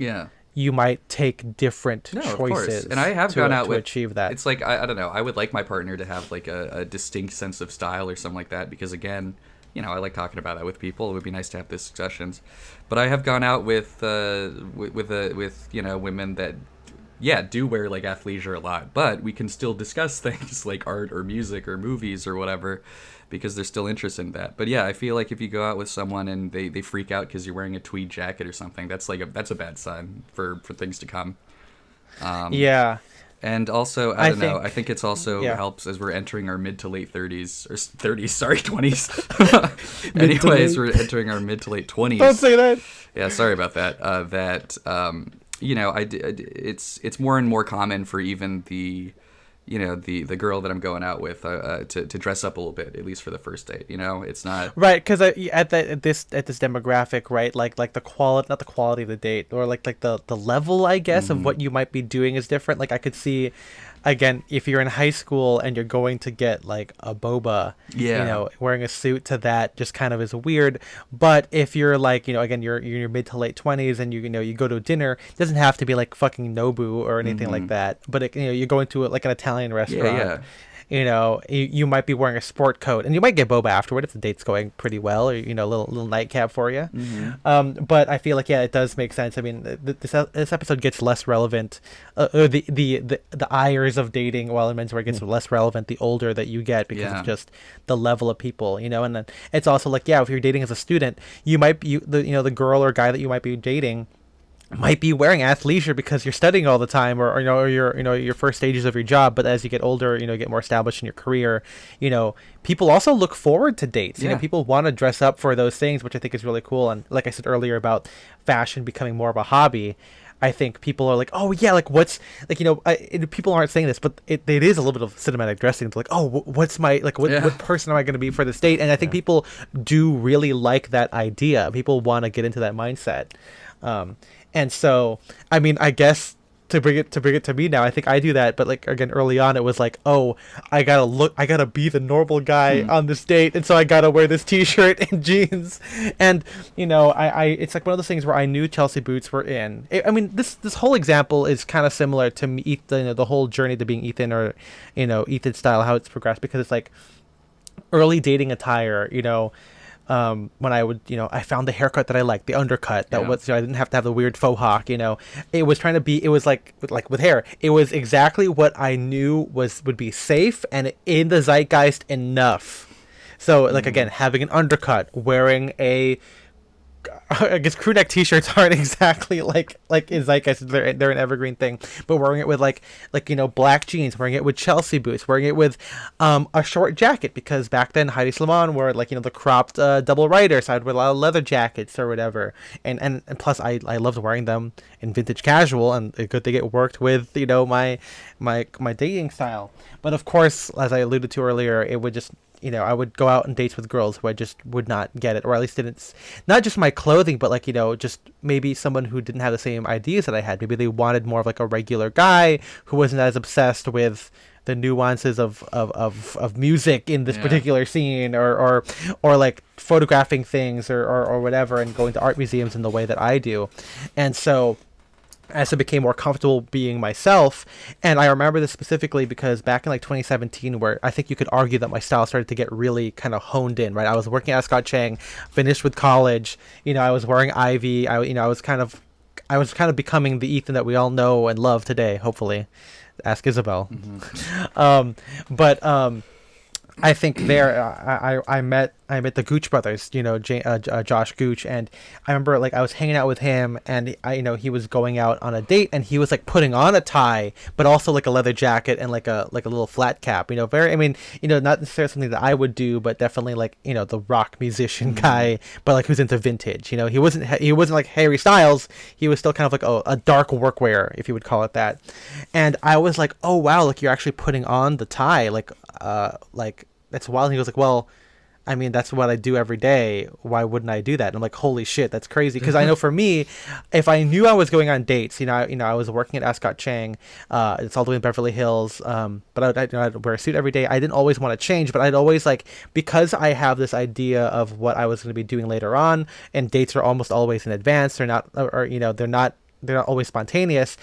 you might take different choices. And I have gone out to with achieve that. It's like I don't know. I would like my partner to have like a distinct sense of style or something like that, because again, I like talking about that with people. It would be nice to have discussions. But I have gone out with women that do wear like athleisure a lot, but we can still discuss things like art or music or movies or whatever, because there's still interest in that. But yeah, I feel like if you go out with someone and they freak out because you're wearing a tweed jacket or something, that's a bad sign for things to come. Yeah. And also, I don't know. think I think it's also yeah. helps as we're entering our mid to late 30s or 30s. Sorry, 20s. Mid to Anyways, late. we're entering our mid to late Don't 20s. say that. Yeah, sorry about that. You know, it's more and more common for even the, you know, the girl that I'm going out with to dress up a little bit, at least for the first date. You know, it's not. Right, because at this demographic, right, like the quality, not the quality of the date, or like the level, I guess, of what you might be doing is different. Like I could see, again, if you're in high school and you're going to get like a boba, Yeah. wearing a suit to that just kind of is weird. But if you're like, again, you're in your mid to late 20s and you go to a dinner, it doesn't have to be like fucking Nobu or anything like that. But you're going to like an Italian Yeah. restaurant. Yeah. You might be wearing a sport coat, and you might get boba afterward if the date's going pretty well, or a little nightcap for you. But I feel like it does make sense. I mean, this episode gets less relevant, or the ires of dating while in menswear gets less relevant the older that you get because Yeah. of just the level of people, and then it's also like, yeah, if you're dating as a student, you might be the girl or guy that you might be dating might be wearing athleisure because you're studying all the time, or your first stages of your job. But as you get older, get more established in your career, people also look forward to dates. Yeah. People want to dress up for those things, which I think is really cool. And like I said earlier about fashion becoming more of a hobby, I think people are like, oh yeah, like what's like, people aren't saying this, but it is a little bit of cinematic dressing. It's like, oh, what's my like what Yeah. what person am I going to be for this date? And I think people do really like that idea. People want to get into that mindset. And so, I mean, I guess to bring it to me now, I think I do that. But like again, early on, it was like, oh, I gotta be the normal guy on this date, and so I gotta wear this T-shirt and jeans. And it's like one of those things where I knew Chelsea boots were in. I mean, this whole example is kind of similar to me, Ethan, the whole journey to being Ethan, or Ethan style, how it's progressed, because it's like early dating attire, when I would, I found the haircut that I liked, the undercut that Yeah. was, I didn't have to have the weird faux hawk, it was trying to be, it was like with hair, it was exactly what I knew would be safe and in the zeitgeist enough. So like, again, having an undercut, wearing I guess crew neck T-shirts aren't exactly like in zeitgeist. They're an evergreen thing, but wearing it with like black jeans, wearing it with Chelsea boots, wearing it with a short jacket, because back then Heidi Slimane wore like the cropped double rider, so I'd wear a lot of leather jackets or whatever, and plus I loved wearing them in vintage casual, and a good thing it worked with my dating style. But of course, as I alluded to earlier, it would just I would go out on dates with girls who I just would not get it, or at least didn't, not just my clothing, but like, just maybe someone who didn't have the same ideas that I had. Maybe they wanted more of like a regular guy who wasn't as obsessed with the nuances of music in this Yeah. particular scene, or like photographing things or whatever, and going to art museums in the way that I do. And so as I became more comfortable being myself, and I remember this specifically because back in like 2017, where I think you could argue that my style started to get really kind of honed in, right? I was working at Scott Chang, finished with college, I was wearing Ivy, I was kind of becoming the Ethan that we all know and love today, hopefully. Ask Isabel. But I think there I met the Gooch brothers, Josh Gooch, and I remember like I was hanging out with him, and he was going out on a date, and he was like putting on a tie, but also like a leather jacket and like a little flat cap, very, I mean, not necessarily something that I would do, but definitely like the rock musician guy, but like who's into vintage. He wasn't like Harry Styles. He was still kind of like a dark workwear, if you would call it that. And I was like, oh wow, like you're actually putting on the tie, like that's wild. And he was like, well, I mean, that's what I do every day. Why wouldn't I do that? And I'm like, holy shit, that's crazy. Because I know for me, if I knew I was going on dates, I was working at Ascot Chang. It's all the way in Beverly Hills. But I'd wear a suit every day. I didn't always want to change, but I'd always because I have this idea of what I was going to be doing later on, and dates are almost always in advance. They're not, they're not always spontaneous.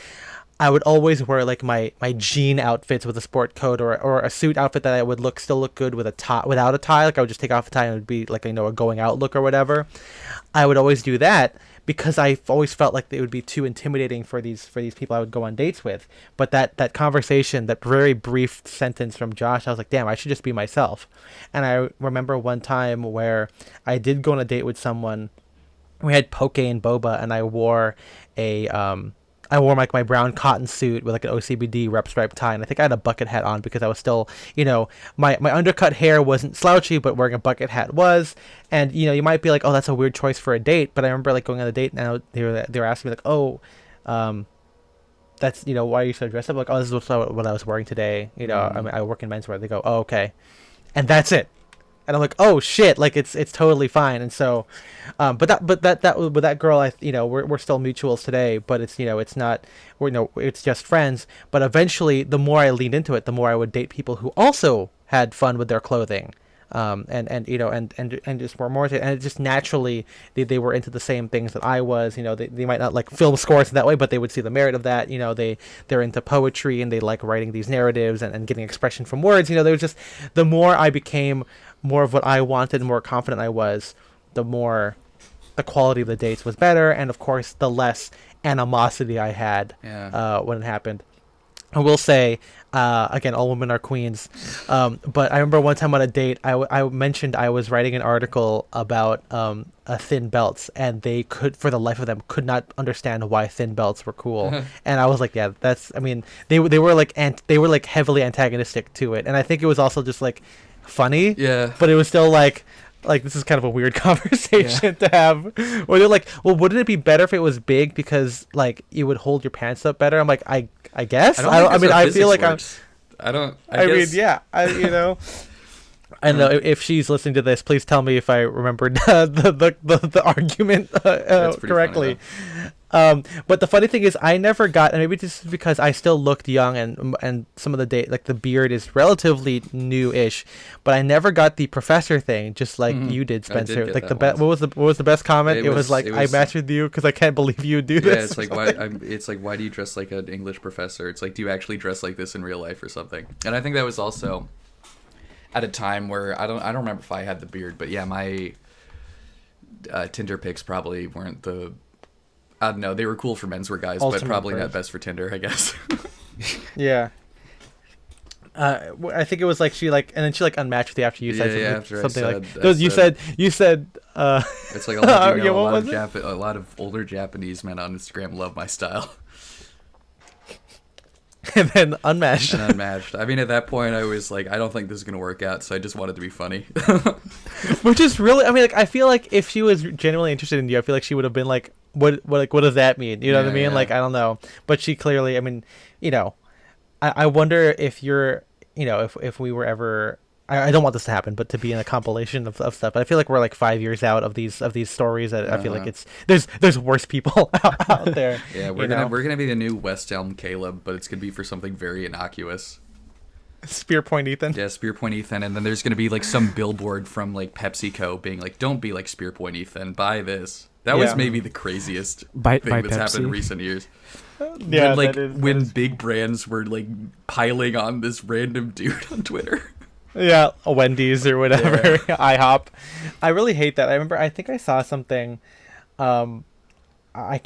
I would always wear like my jean outfits with a sport coat, or a suit outfit that I would still look good with a tie, without a tie. Like I would just take off the tie and it would be like, a going out look or whatever. I would always do that because I've always felt like it would be too intimidating for these people I would go on dates with. But that conversation, that very brief sentence from Josh, I was like, damn, I should just be myself. And I remember one time where I did go on a date with someone. We had poke and boba, and I wore a I wore like my brown cotton suit with like an OCBD rep stripe tie, and I think I had a bucket hat on because I was still, my undercut hair wasn't slouchy, but wearing a bucket hat was. And you might be like, oh, that's a weird choice for a date, but I remember like going on a date, and they were asking me like, oh, that's why are you so dressed up? Like, oh, this is what I was wearing today. I mean, I work in menswear. They go, oh, okay, and that's it. And I'm like, oh shit, like it's totally fine. And so, but that girl, we're still mutuals today, but it's not, it's just friends. But eventually, the more I leaned into it, the more I would date people who also had fun with their clothing, and just were more, and it just naturally they were into the same things that I was. They might not like film scores that way, but they would see the merit of that. They're into poetry and they like writing these narratives and getting expression from words. There was just, the more I became more of what I wanted, the more confident I was, the more the quality of the dates was better, and of course the less animosity I had when it happened. I will say, again, all women are queens, but I remember one time on a date, I mentioned I was writing an article about thin belts, and they for the life of them, could not understand why thin belts were cool. And I was like, yeah, I mean, they were like heavily antagonistic to it, and I think it was also just like funny, but it was still like this is kind of a weird conversation to have, where they're like, well, wouldn't it be better if it was big because like you would hold your pants up better? I'm like, I guess I mean I feel like works. I don't know if she's listening to this, please tell me if I remembered the argument correctly. But the funny thing is, I never got, and maybe just because I still looked young, and some of the day, like the beard is relatively new-ish, but I never got the professor thing, just like you did, Spencer. Like what was the best comment? It was like, I matched with you because I can't believe you do this. It's like why do you dress like an English professor? It's like, do you actually dress like this in real life or something? And I think that was also at a time where I don't remember if I had the beard, but yeah, my Tinder pics probably weren't the. I don't know. They were cool for menswear guys, but probably not best for Tinder, I guess. Yeah. I think it was like and then she like unmatched with you after you said something like those. You said. It's like a lot of older Japanese men on Instagram love my style. And then unmatched. I mean, at that point, I was like, I don't think this is gonna work out, so I just wanted to be funny. Which is really, I mean, like, I feel like if she was genuinely interested in you, I feel like she would have been like, what does that mean? You know what I mean? Yeah. Like, I don't know. But she clearly, I mean, I wonder if you're, if we were ever, I don't want this to happen, but to be in a compilation of stuff. But I feel like we're like 5 years out of these stories. I feel like there's worse people out there. Yeah, we're gonna be the new West Elm Caleb, but it's gonna be for something very innocuous. Spear Point Ethan. Yeah, Spear Point Ethan, and then there's gonna be like some billboard from like PepsiCo being like, "Don't be like Spear Point Ethan. Buy this." That was maybe the craziest thing that's happened in recent years. Yeah, when big brands were like piling on this random dude on Twitter. Yeah, a Wendy's or whatever, IHOP. I really hate that. I think I saw something. I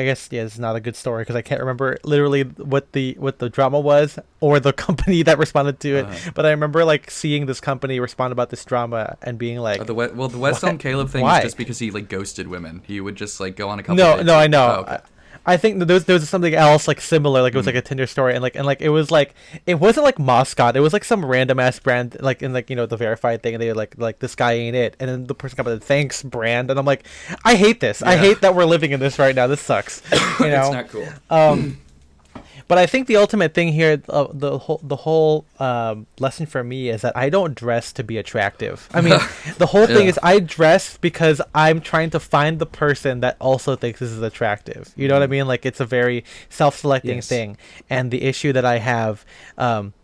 guess it's not a good story because I can't remember literally what the drama was or the company that responded to it. But I remember like seeing this company respond about this drama and being like, the West Elm Caleb thing is just because he like ghosted women. He would just like go on a couple. No, I know. Oh, okay. I think there was something else like similar, like it was like a Tinder story, and it was like, it wasn't like Moscot, it was like some random ass brand, like in like the verified thing, and they were like this guy ain't it, and then the person comes and thanks brand, and I'm like, I hate this. I hate that we're living in this right now. This sucks. It's not cool. But I think the ultimate thing here, the whole lesson for me is that I don't dress to be attractive. I mean, the whole thing is I dress because I'm trying to find the person that also thinks this is attractive. You know what I mean? Like, it's a very self-selecting thing. And the issue that I have,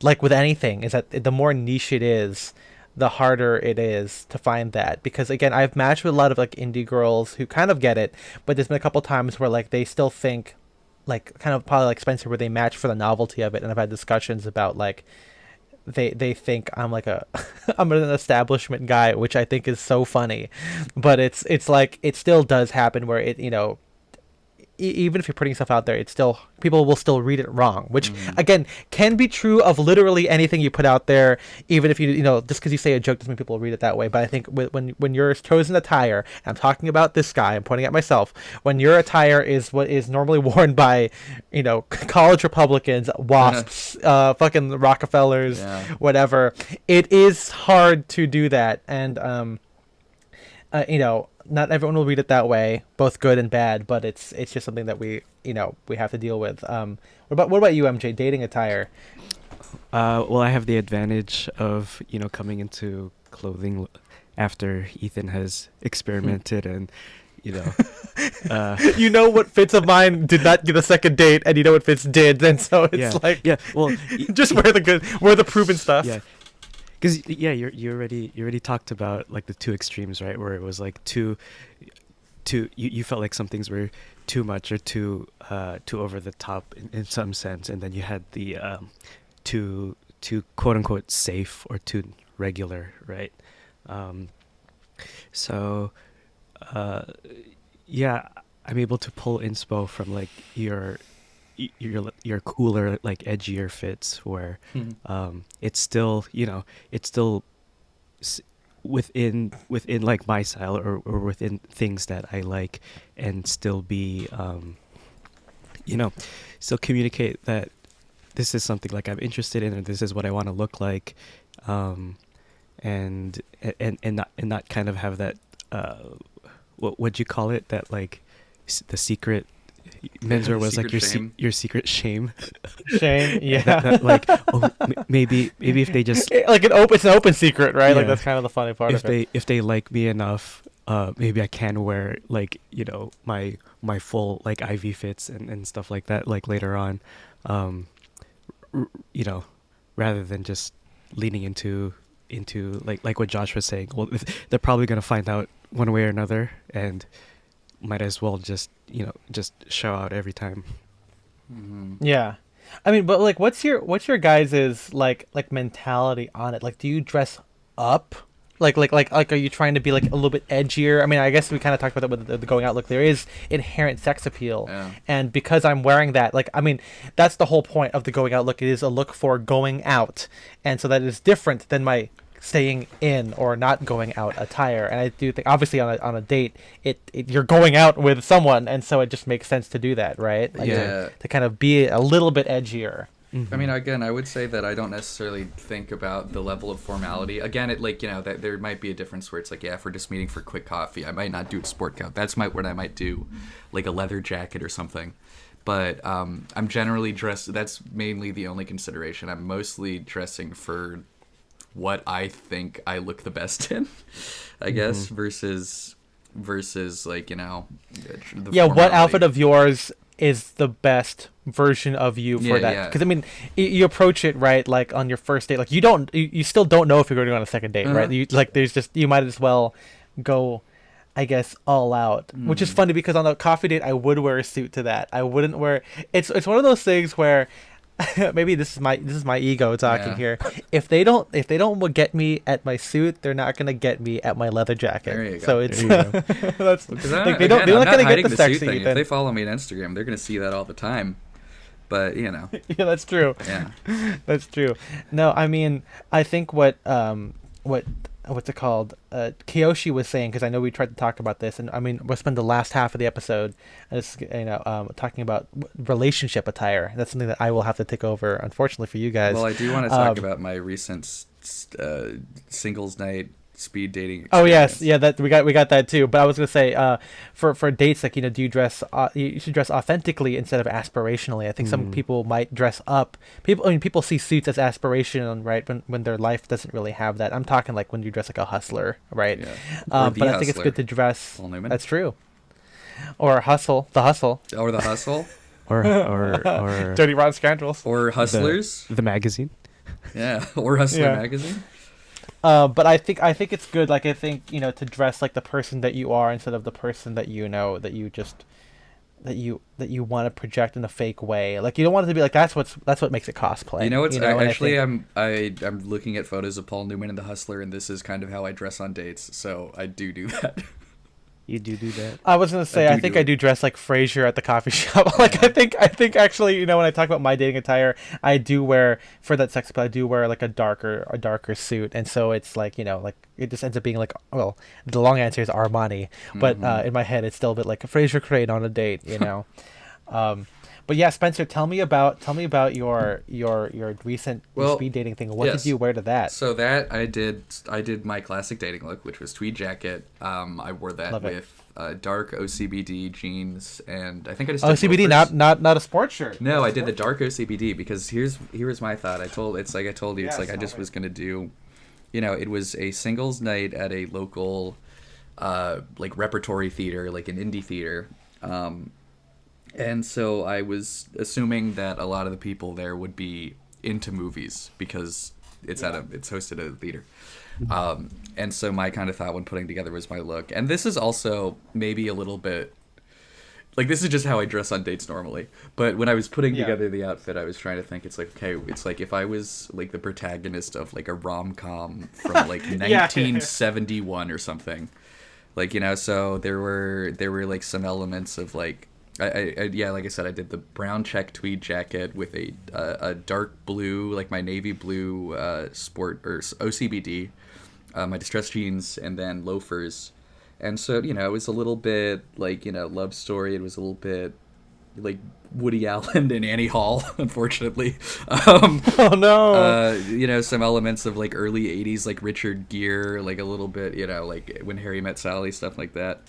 like with anything, is that the more niche it is, the harder it is to find that. Because again, I've matched with a lot of like indie girls who kind of get it, but there's been a couple times where like they still think, like kind of probably like Spencer, where they match for the novelty of it. And I've had discussions about like they think I'm like I'm an establishment guy, which I think is so funny. But it's like it still does happen where it even if you're putting stuff out there, it's still, people will still read it wrong, which again can be true of literally anything you put out there. Even if you know, just because you say a joke doesn't mean people will read it that way. But I think when your chosen attire, and I'm talking about this guy, I'm pointing at myself, when your attire is what is normally worn by, you know, college Republicans, WASPs, fucking Rockefellers, whatever, it is hard to do that. And you know, not everyone will read it that way, both good and bad, but it's just something that we have to deal with. What about you, MJ? Dating attire? Well, I have the advantage of, you know, coming into clothing after Ethan has experimented and, you know, you know what fits of mine did not get a second date, and you know what fits did, and so it's well, just wear the proven stuff. Yeah. Because you already talked about like the two extremes, right? Where it was like too you felt like some things were too much or too over the top in some sense, and then you had the too quote unquote safe or too regular, right? So yeah, I'm able to pull inspo from like your cooler, like edgier fits where it's still, you know, it's still within like my style or within things that I like, and still be you know, still communicate that this is something like I'm interested in, or this is what I want to look like, and not kind of have that what would you call it, that like the secret menswear was like your secret shame. Yeah. that like, oh, maybe if they just like it's an open secret, right? Like that's kind of the funny part of it. If they like me enough, maybe I can wear like, you know, my full like IV fits and stuff like that, like later on, you know, rather than just leaning into like what Josh was saying. Well, they're probably gonna find out one way or another, and might as well just, you know, just show out every time. Yeah, I mean, but like, what's your guys's like mentality on it? Like, do you dress up? Like, are you trying to be like a little bit edgier? I mean, I guess we kind of talked about that with the going out look. There is inherent sex appeal, and because I'm wearing that, like, I mean, that's the whole point of the going out look. It is a look for going out, and so that is different than my staying in or not going out attire. And I do think, obviously, on a date, you're going out with someone, and so it just makes sense to do that, right? Like, to kind of be a little bit edgier. I mean, again, I would say that I don't necessarily think about the level of formality. Again, it, like, you know, that there might be a difference where it's like, yeah, if we're just meeting for quick coffee, I might not do a sport coat. That's what I might do, like a leather jacket or something. But I'm generally dressed. That's mainly the only consideration. I'm mostly dressing for what I think I look the best in, I guess, versus like, you know, what outfit of yours is the best version of you for that? Because I mean, you approach it right, like on your first date, like you still don't know if you're going to go on a second date, right? You might as well go, I guess, all out, which is funny because on a coffee date I would wear a suit to that. I wouldn't wear. It's one of those things where maybe this is my ego talking here. If they don't get me at my suit, they're not gonna get me at my leather jacket. There you go. So it's that's like they're not gonna get the sexy thing. If they follow me on Instagram, they're gonna see that all the time. But you know. Yeah, that's true. Yeah, that's true. No, I mean, I think what what's it called? Kiyoshi was saying, because I know we tried to talk about this, and I mean, we'll spend the last half of the episode, talking about relationship attire. That's something that I will have to take over, unfortunately for you guys. Well, I do want to talk about my recent singles night speed dating experience. Oh yes, yeah, that we got that too. But I was gonna say, for dates, like, you know, do you dress? You should dress authentically instead of aspirationally. I think some people might dress up. People see suits as aspiration, right? When their life doesn't really have that. I'm talking like when you dress like a hustler, right? Yeah. But I think it's good to dress. Paul Newman. That's true. Or hustle, the hustle. Or the hustle. or Dirty Rotten Scoundrels. Or Hustlers. The magazine. Yeah. Or Hustler magazine. But I think it's good. Like, I think, you know, to dress like the person that you are instead of the person that you know that you want to project in a fake way. Like, you don't want it to be like that's what makes it cosplay. You know what's actually I'm looking at photos of Paul Newman and the Hustler, and this is kind of how I dress on dates. So I do that. You do that. I was gonna say, I think I do dress like Frasier at the coffee shop. Like, I think actually, when I talk about my dating attire, I do wear for that sex appeal. I do wear like a darker suit, and so it's like, like it just ends up being like, well, the long answer is Armani, but in my head, it's still a bit like a Frasier crate on a date. But yeah, Spencer, tell me about your recent speed dating thing. What did you wear to that? So that I did my classic dating look, which was tweed jacket. I wore that with dark OCBD jeans, and I think I just did OCBD, loafers. not a sports shirt. No, I did the dark OCBD because here's my thought. I told you, it's like I just was gonna do, it was a singles night at a local, like repertory theater, like an indie theater. And so I was assuming that a lot of the people there would be into movies because it's hosted at a theater. And so my kind of thought when putting together was my look. And this is also maybe a little bit, like, this is just how I dress on dates normally. But when I was putting together the outfit, I was trying to think, it's like, okay, it's like if I was like the protagonist of like a rom-com from like 1971 or something. Like, so there were like some elements of like, I like I said, I did the brown check tweed jacket with a dark blue, like my navy blue sport or OCBD, my distressed jeans, and then loafers. And so, it was a little bit like, love story. It was a little bit like Woody Allen and Annie Hall, unfortunately. Oh no. Some elements of like early 80s, like Richard Gere, like a little bit, like When Harry Met Sally, stuff like that.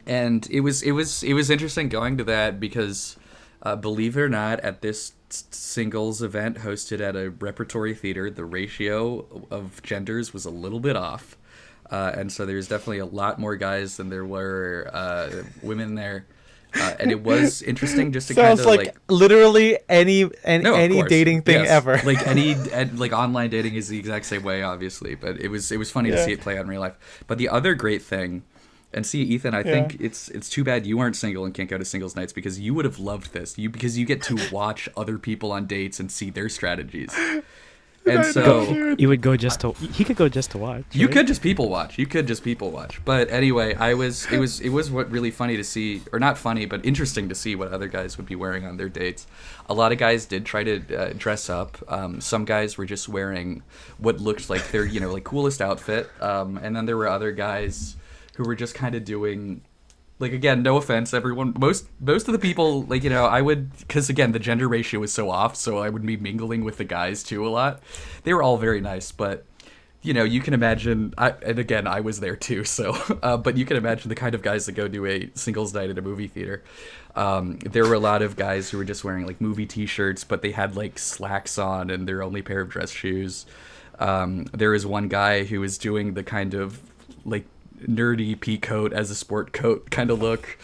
And it was interesting going to that because, believe it or not, at this singles event hosted at a repertory theater, the ratio of genders was a little bit off. And so there's definitely a lot more guys than there were women there. And it was interesting just to kind of like literally any dating thing ever. Like like online dating is the exact same way, obviously. But it was funny to see it play out in real life. But the other great thing, and see, Ethan, I think it's too bad you aren't single and can't go to singles nights because you would have loved this. Because you get to watch other people on dates and see their strategies. And so you would go just to. He could go just to watch. You right? could just people watch. But anyway, it was what really funny to see, or not funny, but interesting to see what other guys would be wearing on their dates. A lot of guys did try to dress up. Some guys were just wearing what looked like their like coolest outfit, and then there were other guys who were just kind of doing. Like, again, no offense, everyone. Most of the people, like, I would, because again, the gender ratio was so off, so I would be mingling with the guys too a lot. They were all very nice, but you can imagine. And again, I was there too, so. But you can imagine the kind of guys that go to a singles night at a movie theater. There were a lot of guys who were just wearing like movie T-shirts, but they had like slacks on and their only pair of dress shoes. There was one guy who was doing the kind of like nerdy pea coat as a sport coat kind of look.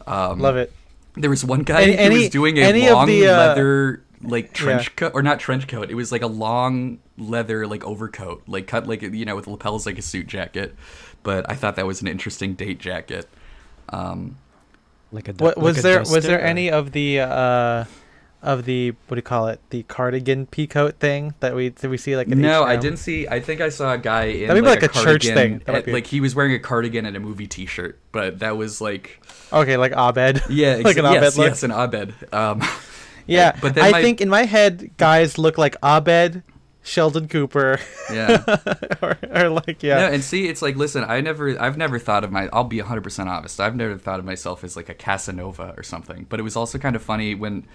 Love it. There was one guy who was doing a long leather like trench coat, or not trench coat. It was like a long leather like overcoat, like cut like with lapels like a suit jacket. But I thought that was an interesting date jacket. Like a was there any of the what do you call it, the cardigan peacoat thing that we see like no H&M? I didn't see. I think I saw a guy in like a church thing like he was wearing a cardigan and a movie T-shirt, but that was like okay, like Abed. Yeah, like an Abed look. Yes, an Abed. Yeah, but then I think in my head guys look like Abed, Sheldon Cooper. Yeah. or like No, and see, it's like, listen, I've never thought of I'll be 100% honest. I've never thought of myself as like a Casanova or something. But it was also kind of funny when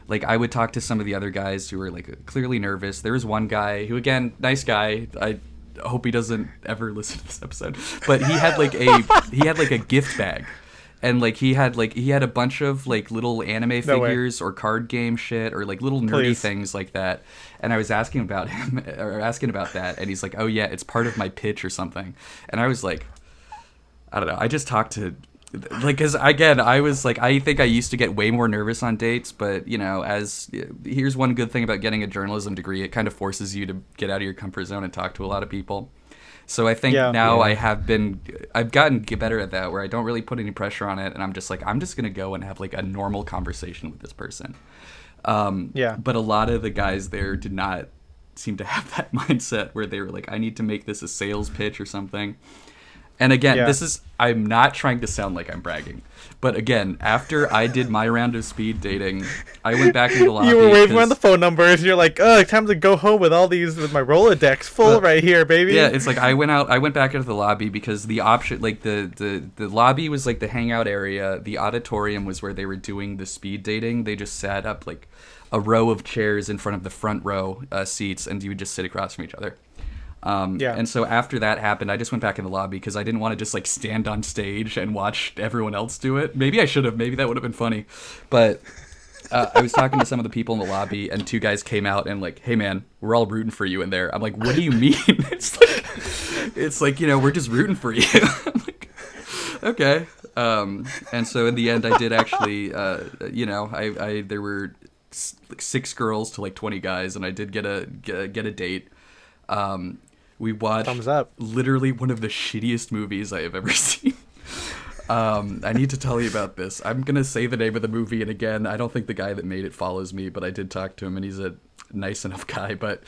like I would talk to some of the other guys who were like clearly nervous. There was one guy who, again, nice guy. I hope he doesn't ever listen to this episode. But he had like a gift bag. And like he had a bunch of like little anime figures or card game shit or like little nerdy things like that. And I was asking about that, and he's like, "Oh yeah, it's part of my pitch or something." And I was like, I don't know. I just talked to like, because again, I was like, I think I used to get way more nervous on dates, but here's one good thing about getting a journalism degree: it kind of forces you to get out of your comfort zone and talk to a lot of people. So I think now I've gotten better at that, where I don't really put any pressure on it, and I'm just gonna go and have like a normal conversation with this person. But a lot of the guys there did not seem to have that mindset, where they were like, I need to make this a sales pitch or something. And again, Yeah. I'm not trying to sound like I'm bragging. But again, after I did my round of speed dating, I went back into the lobby. You were waving 'cause- on the phone numbers. You're like, oh, time to go home with my Rolodex full right here, baby. Yeah, it's like I went back into the lobby because the option, like the lobby was like the hangout area. The auditorium was where they were doing the speed dating. They just sat up like a row of chairs in front of the front row seats, and you would just sit across from each other. And so after that happened, I just went back in the lobby because I didn't want to just like stand on stage and watch everyone else do it. Maybe I should have. Maybe that would have been funny. But I was talking to some of the people in the lobby, and two guys came out and like, "Hey man, we're all rooting for you in there." I'm like, "What do you mean?" It's like we're just rooting for you. I'm like, okay. And so in the end, I did actually, there were like 6 girls to like 20 guys, and I did get a date. We watched Thumbs up. literally one of the shittiest movies I have ever seen. I need to tell you about this. I'm going to say the name of the movie, and again, I don't think the guy that made it follows me, but I did talk to him, and he's a nice enough guy, but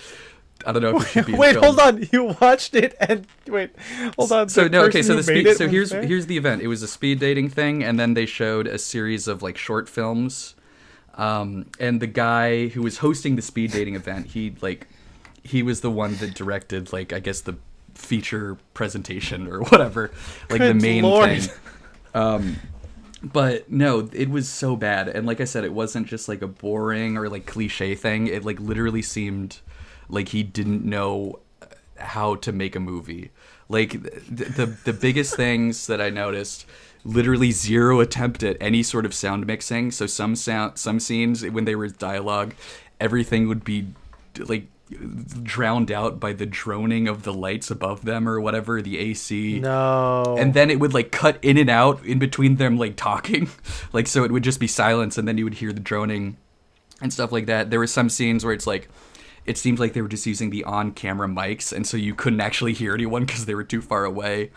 I don't know if it should be in Wait, film. hold on. You watched it and wait, hold on. So no, okay, so here's here's the event. It was a speed dating thing, and then they showed a series of like short films. And the guy who was hosting the speed dating event, he was the one that directed, like, I guess the feature presentation or whatever, like the Good main Lord. thing. But no, it was so bad. And like I said, it wasn't just like a boring or like cliche thing. It like literally seemed like he didn't know how to make a movie. Like the biggest things that I noticed, literally zero attempt at any sort of sound mixing. So some scenes when they were dialogue, everything would be like drowned out by the droning of the lights above them or whatever, the AC. No. And then it would like cut in and out in between them like talking. Like so it would just be silence, and then you would hear the droning and stuff like that. There were some scenes where it's like it seemed like they were just using the on-camera mics, and so you couldn't actually hear anyone because they were too far away.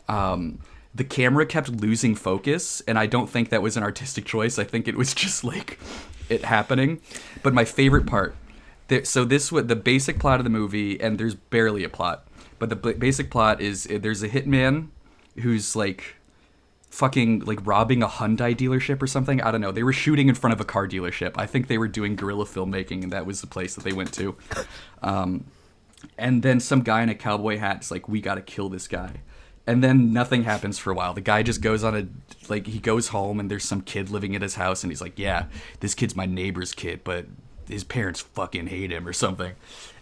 The camera kept losing focus, and I don't think that was an artistic choice. I think it was just like it happening. But my favorite part, so this was the basic plot of the movie, and there's barely a plot, but the basic plot is there's a hitman who's like fucking like robbing a Hyundai dealership or something. I don't know. They were shooting in front of a car dealership. I think they were doing guerrilla filmmaking, and that was the place that they went to. And then some guy in a cowboy hat is like, "We gotta kill this guy." And then nothing happens for a while. The guy just goes on he goes home, and there's some kid living at his house, and he's like, "Yeah, this kid's my neighbor's kid, but his parents fucking hate him," or something.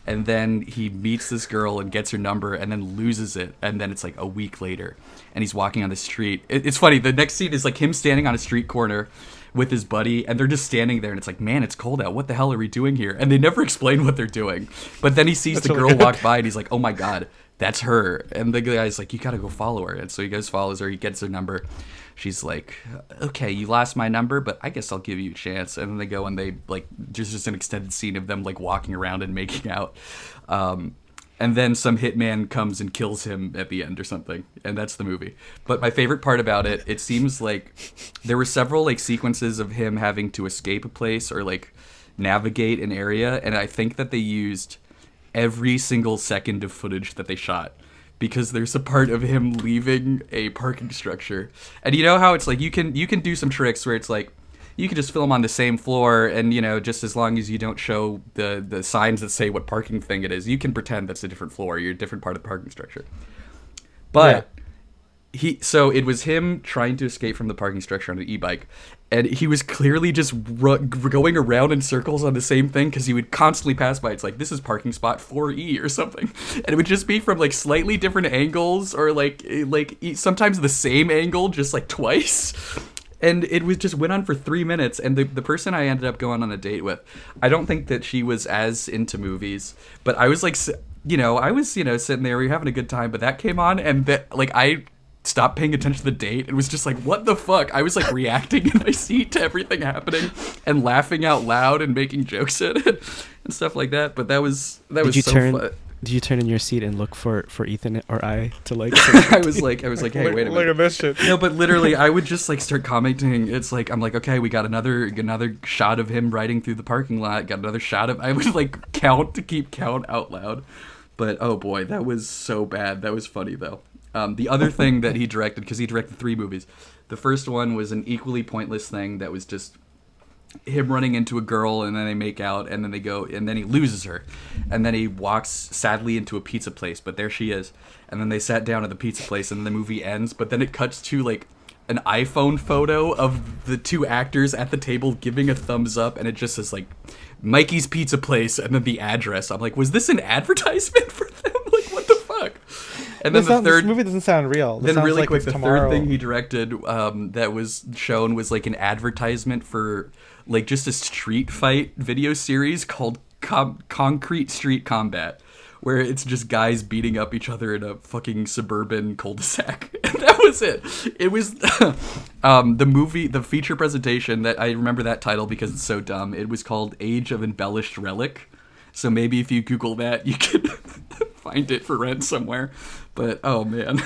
And then he meets this girl and gets her number, and then loses it. And then it's like a week later, and he's walking on the street. It's funny. The next scene is like him standing on a street corner with his buddy, and they're just standing there, and it's like, "Man, it's cold out. What the hell are we doing here?" And they never explain what they're doing. But then he sees the girl walk by, and he's like, "Oh my God, that's her." And the guy's like, "You gotta go follow her." And so he goes, follows her, he gets her number. She's like, "Okay, you lost my number, but I guess I'll give you a chance." And then they go, and they like just an extended scene of them like walking around and making out. And then some hitman comes and kills him at the end or something, and that's the movie. But my favorite part about it, it seems like there were several like sequences of him having to escape a place or like navigate an area, and I think that they used every single second of footage that they shot, because there's a part of him leaving a parking structure. And you know how it's like you can do some tricks where it's like you can just film on the same floor, and just as long as you don't show the signs that say what parking thing it is, you can pretend that's a different floor, you're a different part of the parking structure. But so it was him trying to escape from the parking structure on an e-bike, and he was clearly just going around in circles on the same thing, because he would constantly pass by. It's like, "This is parking spot 4E" or something, and it would just be from like slightly different angles, or like sometimes the same angle just like twice. And it was just went on for 3 minutes, and the person I ended up going on a date with, I don't think that she was as into movies, but I was like, sitting there, we were having a good time, but that came on, and I stopped paying attention to the date and was just like, what the fuck? I was like reacting in my seat to everything happening and laughing out loud and making jokes at it and stuff like that. But that was so fun. Did you turn in your seat and look for Ethan or I to like? I was like, hey, wait a minute. Look at this shit. No, but literally, I would just like start commenting. It's like, I'm like, okay, we got another shot of him riding through the parking lot. Got another shot of. I would like keep count out loud. But oh boy, that was so bad. That was funny though. The other thing that he directed, because he directed 3 movies, the first one was an equally pointless thing that was just him running into a girl, and then they make out, and then they go, and then he loses her, and then he walks sadly into a pizza place, but there she is, and then they sat down at the pizza place, and the movie ends, but then it cuts to like an iPhone photo of the 2 actors at the table giving a thumbs up, and it just says like Mikey's Pizza Place, and then the address. I'm like, was this an advertisement for them? Like, what the fuck? And then this movie doesn't sound real. Then really quick, the third thing he directed that was shown was like an advertisement for like just a street fight video series called Concrete Street Combat, where it's just guys beating up each other in a fucking suburban cul-de-sac. And that was it. It was the feature presentation that I remember that title because it's so dumb. It was called Age of Embellished Relic. So maybe if you Google that, you can find it for rent somewhere. But oh man.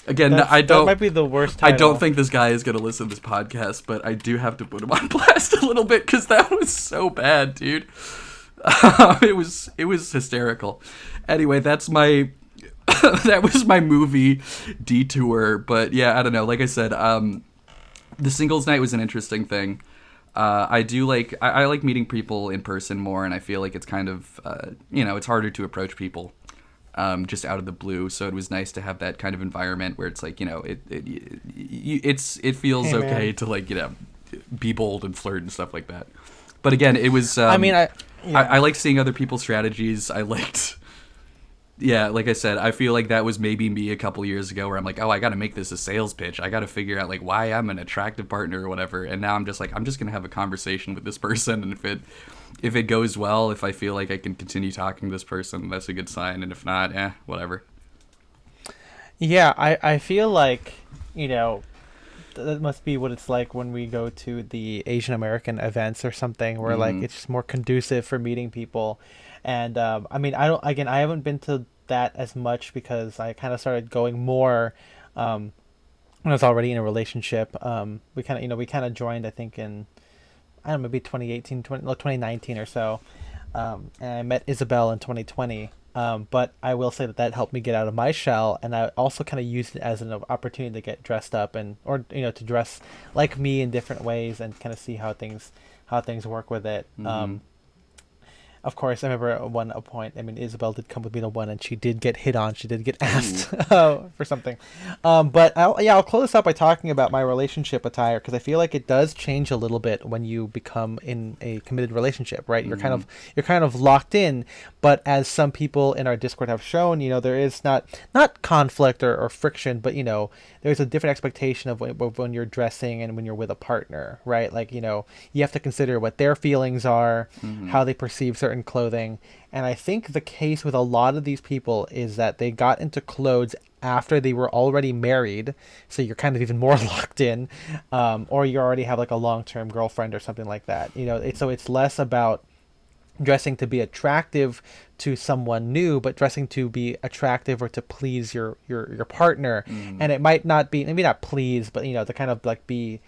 Again, that might be the worst title. I don't think this guy is going to listen to this podcast, but I do have to put him on blast a little bit because that was so bad, dude. It was hysterical. Anyway, that's my that was my movie detour. But yeah, I don't know. Like I said, the singles night was an interesting thing. I do like I like meeting people in person more, and I feel like it's kind of it's harder to approach people just out of the blue. So it was nice to have that kind of environment where it's like it feels Hey, okay man. to like be bold and flirt and stuff like that. But again, it was. I liked seeing other people's strategies. I liked. Yeah, like I said, I feel like that was maybe me a couple years ago where I'm like, oh, I got to make this a sales pitch. I got to figure out like why I'm an attractive partner or whatever. And now I'm just like, I'm just going to have a conversation with this person. And if it goes well, if I feel like I can continue talking to this person, that's a good sign. And if not, whatever. Yeah, I feel like, that must be what it's like when we go to the Asian American events or something where like it's just more conducive for meeting people. And I mean, I haven't been to that as much because I kind of started going more when I was already in a relationship. We kind of joined, I think, in, I don't know, maybe 2019 or so. And I met Isabel in 2020. But I will say that helped me get out of my shell, and I also kind of used it as an opportunity to get dressed up or to dress like me in different ways and kind of see how things work with it. Of course, I remember at one point, I mean, Isabel did come with me to one, and she did get hit on. She did get asked for something. But I'll close this up by talking about my relationship attire, because I feel like it does change a little bit when you become in a committed relationship, right? You're kind of locked in. But as some people in our Discord have shown, there is not conflict or friction, but there's a different expectation of when you're dressing and when you're with a partner, right? Like you have to consider what their feelings are, how they perceive certain clothing. And I think the case with a lot of these people is that they got into clothes after they were already married, so you're kind of even more locked in, or you already have like a long-term girlfriend or something like that. So it's less about dressing to be attractive to someone new, but dressing to be attractive or to please your partner. And it might not be, maybe not please, but to kind of like be,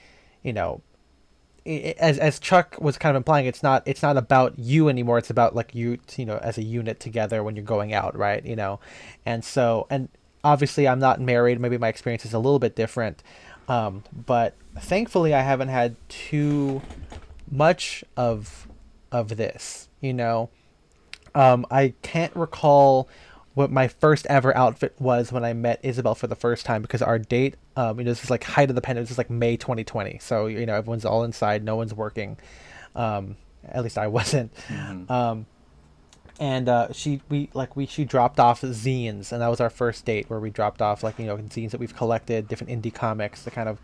as Chuck was kind of implying, it's not about you anymore. It's about like you as a unit together when you're going out, right? And obviously I'm not married. Maybe my experience is a little bit different, but thankfully I haven't had too much of this. I can't recall what my first ever outfit was when I met Isabel for the first time, because our date, this is like height of the pandemic. This is like May 2020. So, everyone's all inside. No one's working. At least I wasn't. She dropped off zines, and that was our first date, where we dropped off zines that we've collected, different indie comics, and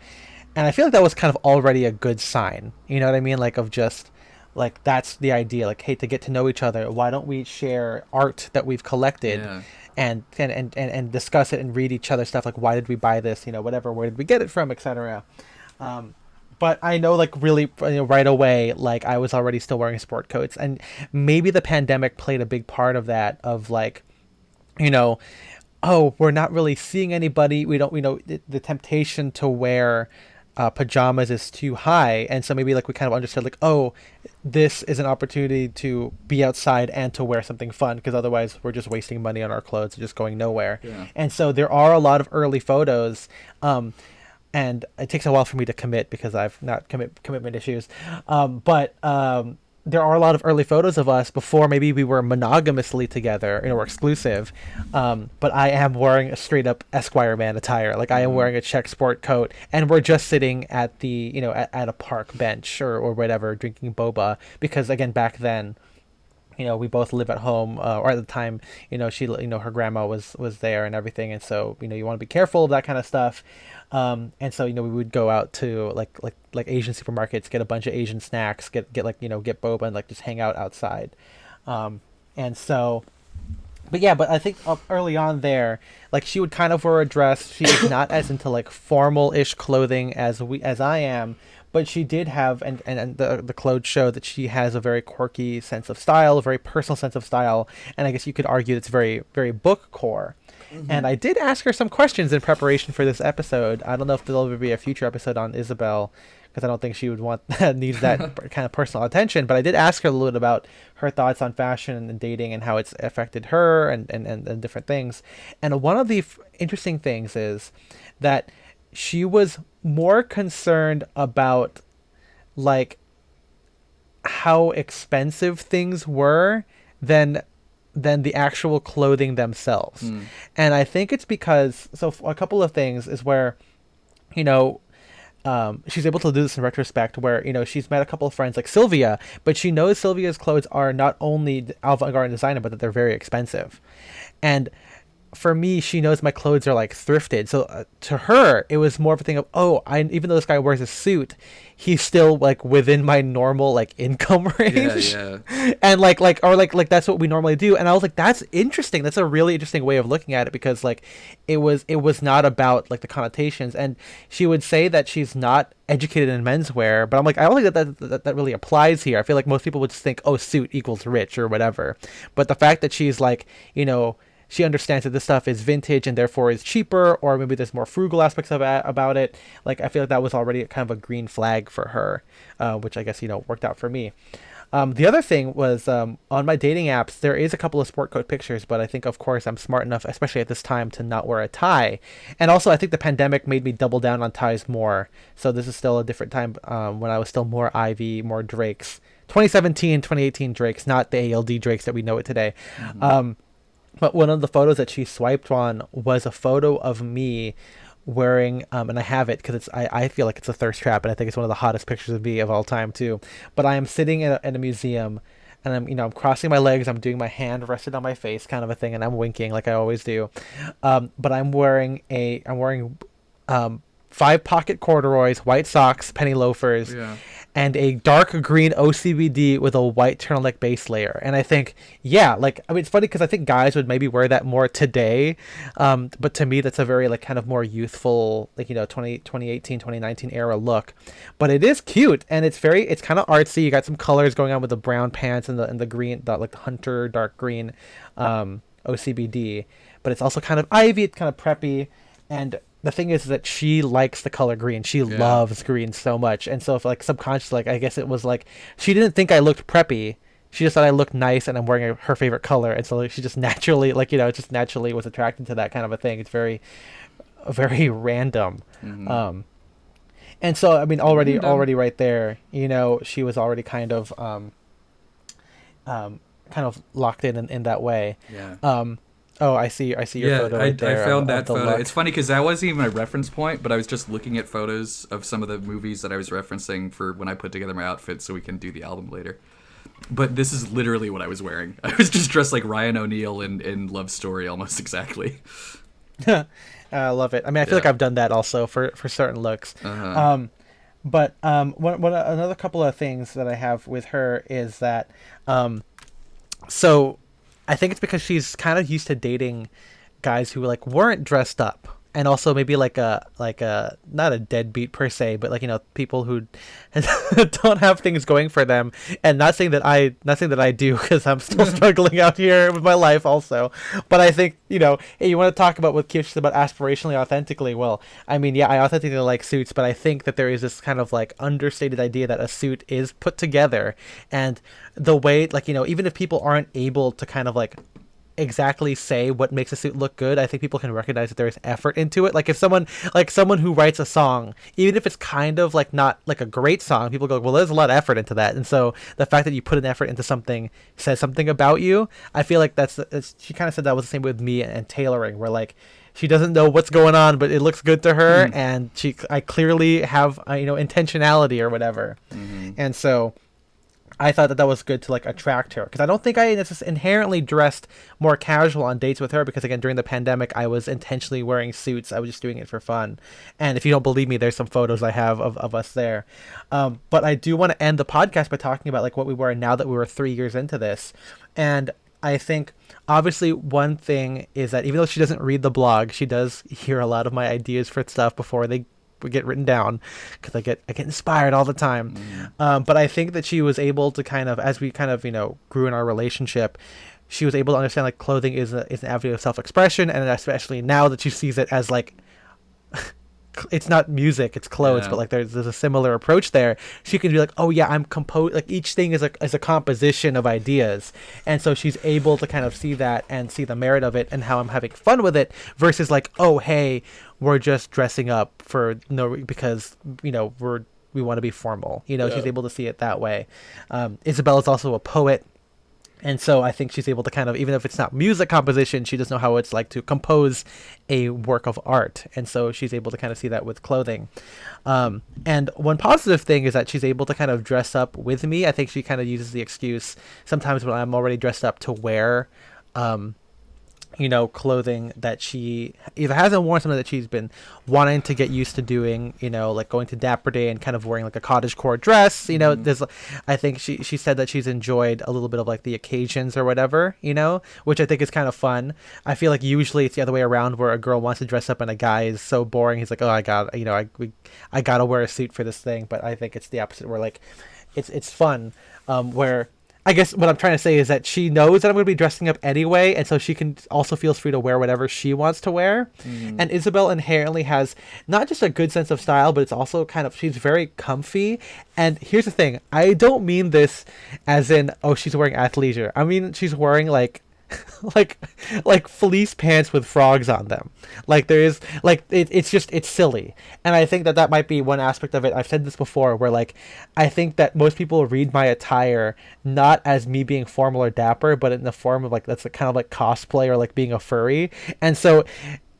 I feel like that was kind of already a good sign. You know what I mean? Like of just, like that's the idea, like, hey, to get to know each other, why don't we share art that we've collected and discuss it and read each other's stuff, like why did we buy this, whatever, where did we get it from, etc. But I know, like, really, right away, like, I was already still wearing sport coats, and maybe the pandemic played a big part of that, of like, oh, we're not really seeing anybody, we don't, the temptation to wear pajamas is too high, and so maybe like we kind of understood like, oh, this is an opportunity to be outside and to wear something fun, because otherwise we're just wasting money on our clothes and just going nowhere. Yeah. And so there are a lot of early photos, and it takes a while for me to commit because I've not commitment issues, but there are a lot of early photos of us before maybe we were monogamously together, or exclusive. But I am wearing a straight up Esquire man attire. Like I am wearing a check sport coat, and we're just sitting at the, at a park bench or whatever, drinking boba. Because again, back then, we both live at home, or at the time, she, her grandma was there and everything. And so, you want to be careful of that kind of stuff. And so, we would go out to like Asian supermarkets, get a bunch of Asian snacks, get boba, and like just hang out outside. And so, but I think early on there, like she would kind of wear a dress. She is not as into like formal-ish clothing as I am, but she did have, and the clothes show that she has a very quirky sense of style, a very personal sense of style, and I guess you could argue it's very, very book core. Mm-hmm. And I did ask her some questions in preparation for this episode. I don't know if there'll ever be a future episode on Isabel, because I don't think she would needs that kind of personal attention. But I did ask her a little bit about her thoughts on fashion and dating and how it's affected her and different things. And one of the interesting things is that she was more concerned about like how expensive things were than the actual clothing themselves. And I think it's because, so a couple of things is where, she's able to do this in retrospect where, she's met a couple of friends like Sylvia, but she knows Sylvia's clothes are not only avant-garde designer, but that they're very expensive. And for me, she knows my clothes are like thrifted. So to her, it was more of a thing of, even though this guy wears a suit, he's still like within my normal like income range. Yeah. And like that's what we normally do. And I was like, that's interesting. That's a really interesting way of looking at it, because like it was not about like the connotations. And she would say that she's not educated in menswear, but I'm like, I don't think that really applies here. I feel like most people would just think, oh, suit equals rich or whatever. But the fact that she's like, she understands that this stuff is vintage and therefore is cheaper, or maybe there's more frugal aspects about it. Like, I feel like that was already kind of a green flag for her, which I guess, worked out for me. The other thing was, on my dating apps, there is a couple of sport coat pictures, but I think, of course, I'm smart enough, especially at this time, to not wear a tie. And also, I think the pandemic made me double down on ties more. So this is still a different time, when I was still more Ivy, more Drakes. 2017, 2018 Drakes, not the ALD Drakes that we know it today. Mm-hmm. But one of the photos that she swiped on was a photo of me wearing, and I have it because I feel like it's a thirst trap, and I think it's one of the hottest pictures of me of all time too. But I am sitting in a museum, and I'm crossing my legs, I'm doing my hand rested on my face kind of a thing, and I'm winking like I always do. But I'm wearing 5 pocket corduroys, white socks, penny loafers, and a dark green OCBD with a white turtleneck base layer. And I think, it's funny because I think guys would maybe wear that more today. But to me, that's a very like kind of more youthful, 2018, 2019 era look. But it is cute, and it's kind of artsy. You got some colors going on with the brown pants and the green, the hunter dark green OCBD. But it's also kind of ivy, it's kind of preppy. And the thing is that she likes the color green. She loves green so much. And so if like subconsciously, I guess it was like, she didn't think I looked preppy. She just thought I looked nice and I'm wearing her favorite color. And so she just naturally, just naturally was attracted to that kind of a thing. It's very, very random. Mm-hmm. And so, already right there, she was already kind of locked in that way. Yeah. Oh, I see your photo right there. I found that photo. Look. It's funny because that wasn't even a reference point, but I was just looking at photos of some of the movies that I was referencing for when I put together my outfit so we can do the album later. But this is literally what I was wearing. I was just dressed like Ryan O'Neal in Love Story almost exactly. I love it. I feel like I've done that also for certain looks. Uh-huh. But another couple of things that I have with her is that, so I think it's because she's kind of used to dating guys who weren't dressed up. and also maybe like a not a deadbeat per se, but like, you know, people who don't have things going for them. And not saying that I do, because I'm still struggling out here with my life also. But I think, you know, hey, you want to talk about what Kish said about aspirationally, authentically. Well, I mean, yeah, I authentically like suits, but I think that there is this kind of like understated idea that a suit is put together, and the way, like, you know, even if people aren't able to kind of like exactly say what makes a suit look good, I think people can recognize that there is effort into it. Like if someone who writes a song, even if it's kind of like not like a great song, people go, well, there's a lot of effort into that. And so the fact that you put an effort into something says something about you. I feel like she kind of said that was the same with me and tailoring, where like she doesn't know what's going on, but it looks good to her, and I clearly have you know, intentionality or whatever. And so I thought that was good to like attract her, because I don't think I inherently dressed more casual on dates with her, because again, during the pandemic I was intentionally wearing suits. I was just doing it for fun, and if you don't believe me, there's some photos I have of us there. But I do want to end the podcast by talking about like what we were now that we were 3 years into this. And I think obviously one thing is that even though she doesn't read the blog, she does hear a lot of my ideas for stuff before they get written down, because I get inspired all the time. But I think that she was able to kind of, as we kind of, you know, grew in our relationship, she was able to understand like clothing is an avenue of self-expression, and especially now that she sees it as like it's not music, it's clothes, but like there's a similar approach there. She can be like, oh yeah, I'm like each thing is a composition of ideas, and so she's able to kind of see that and see the merit of it and how I'm having fun with it, versus like, oh hey, we're just dressing up for because, you know, we want to be formal, you know. She's able to see it that way. Isabel is also a poet, and so I think she's able to kind of, even if it's not music composition, she does know how it's like to compose a work of art. And so she's able to kind of see that with clothing. And one positive thing is that she's able to kind of dress up with me. I think she kind of uses the excuse sometimes when I'm already dressed up to wear, you know, clothing that she either hasn't worn, something that she's been wanting to get used to doing, you know, like going to Dapper Day and kind of wearing like a cottagecore dress, you know. I think she said that she's enjoyed a little bit of like the occasions or whatever, you know, which I think is kind of fun. I feel like usually it's the other way around, where a girl wants to dress up and a guy is so boring, he's like, oh, I gotta wear a suit for this thing. But I think it's the opposite, where like it's fun, where I guess what I'm trying to say is that she knows that I'm going to be dressing up anyway, and so she can also feels free to wear whatever she wants to wear. And Isabel inherently has not just a good sense of style, but it's also kind of, she's very comfy. And here's the thing, I don't mean this as in, oh, she's wearing athleisure. I mean, she's wearing like like fleece pants with frogs on them. Like there is like it's silly. And I think that might be one aspect of it. I've said this before, where like I think that most people read my attire not as me being formal or dapper, but in the form of like that's kind of like cosplay or like being a furry. And so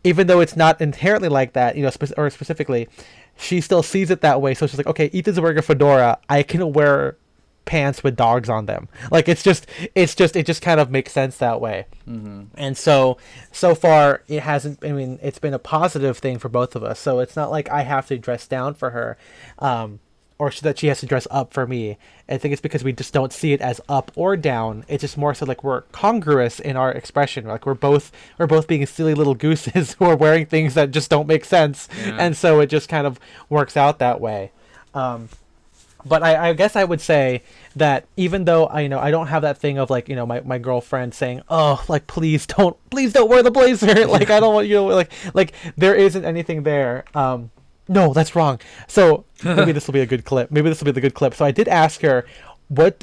even though it's not inherently like that, you know, specifically, she still sees it that way. So she's like, okay, Ethan's wearing a fedora, I can wear pants with dogs on them. Like it just kind of makes sense that way. And so far it hasn't, I mean, it's been a positive thing for both of us. So it's not like I have to dress down for her, or that she has to dress up for me. I think it's because we just don't see it as up or down. It's just more so like we're congruous in our expression. Like we're both being silly little gooses who are wearing things that just don't make sense. And so it just kind of works out that way. But I guess I would say that even though I don't have that thing of like, you know, my girlfriend saying, oh, like please don't wear the blazer. Like I don't want you to like there isn't anything there. No, that's wrong. So maybe this will be a good clip. Maybe this will be the good clip. So I did ask her, what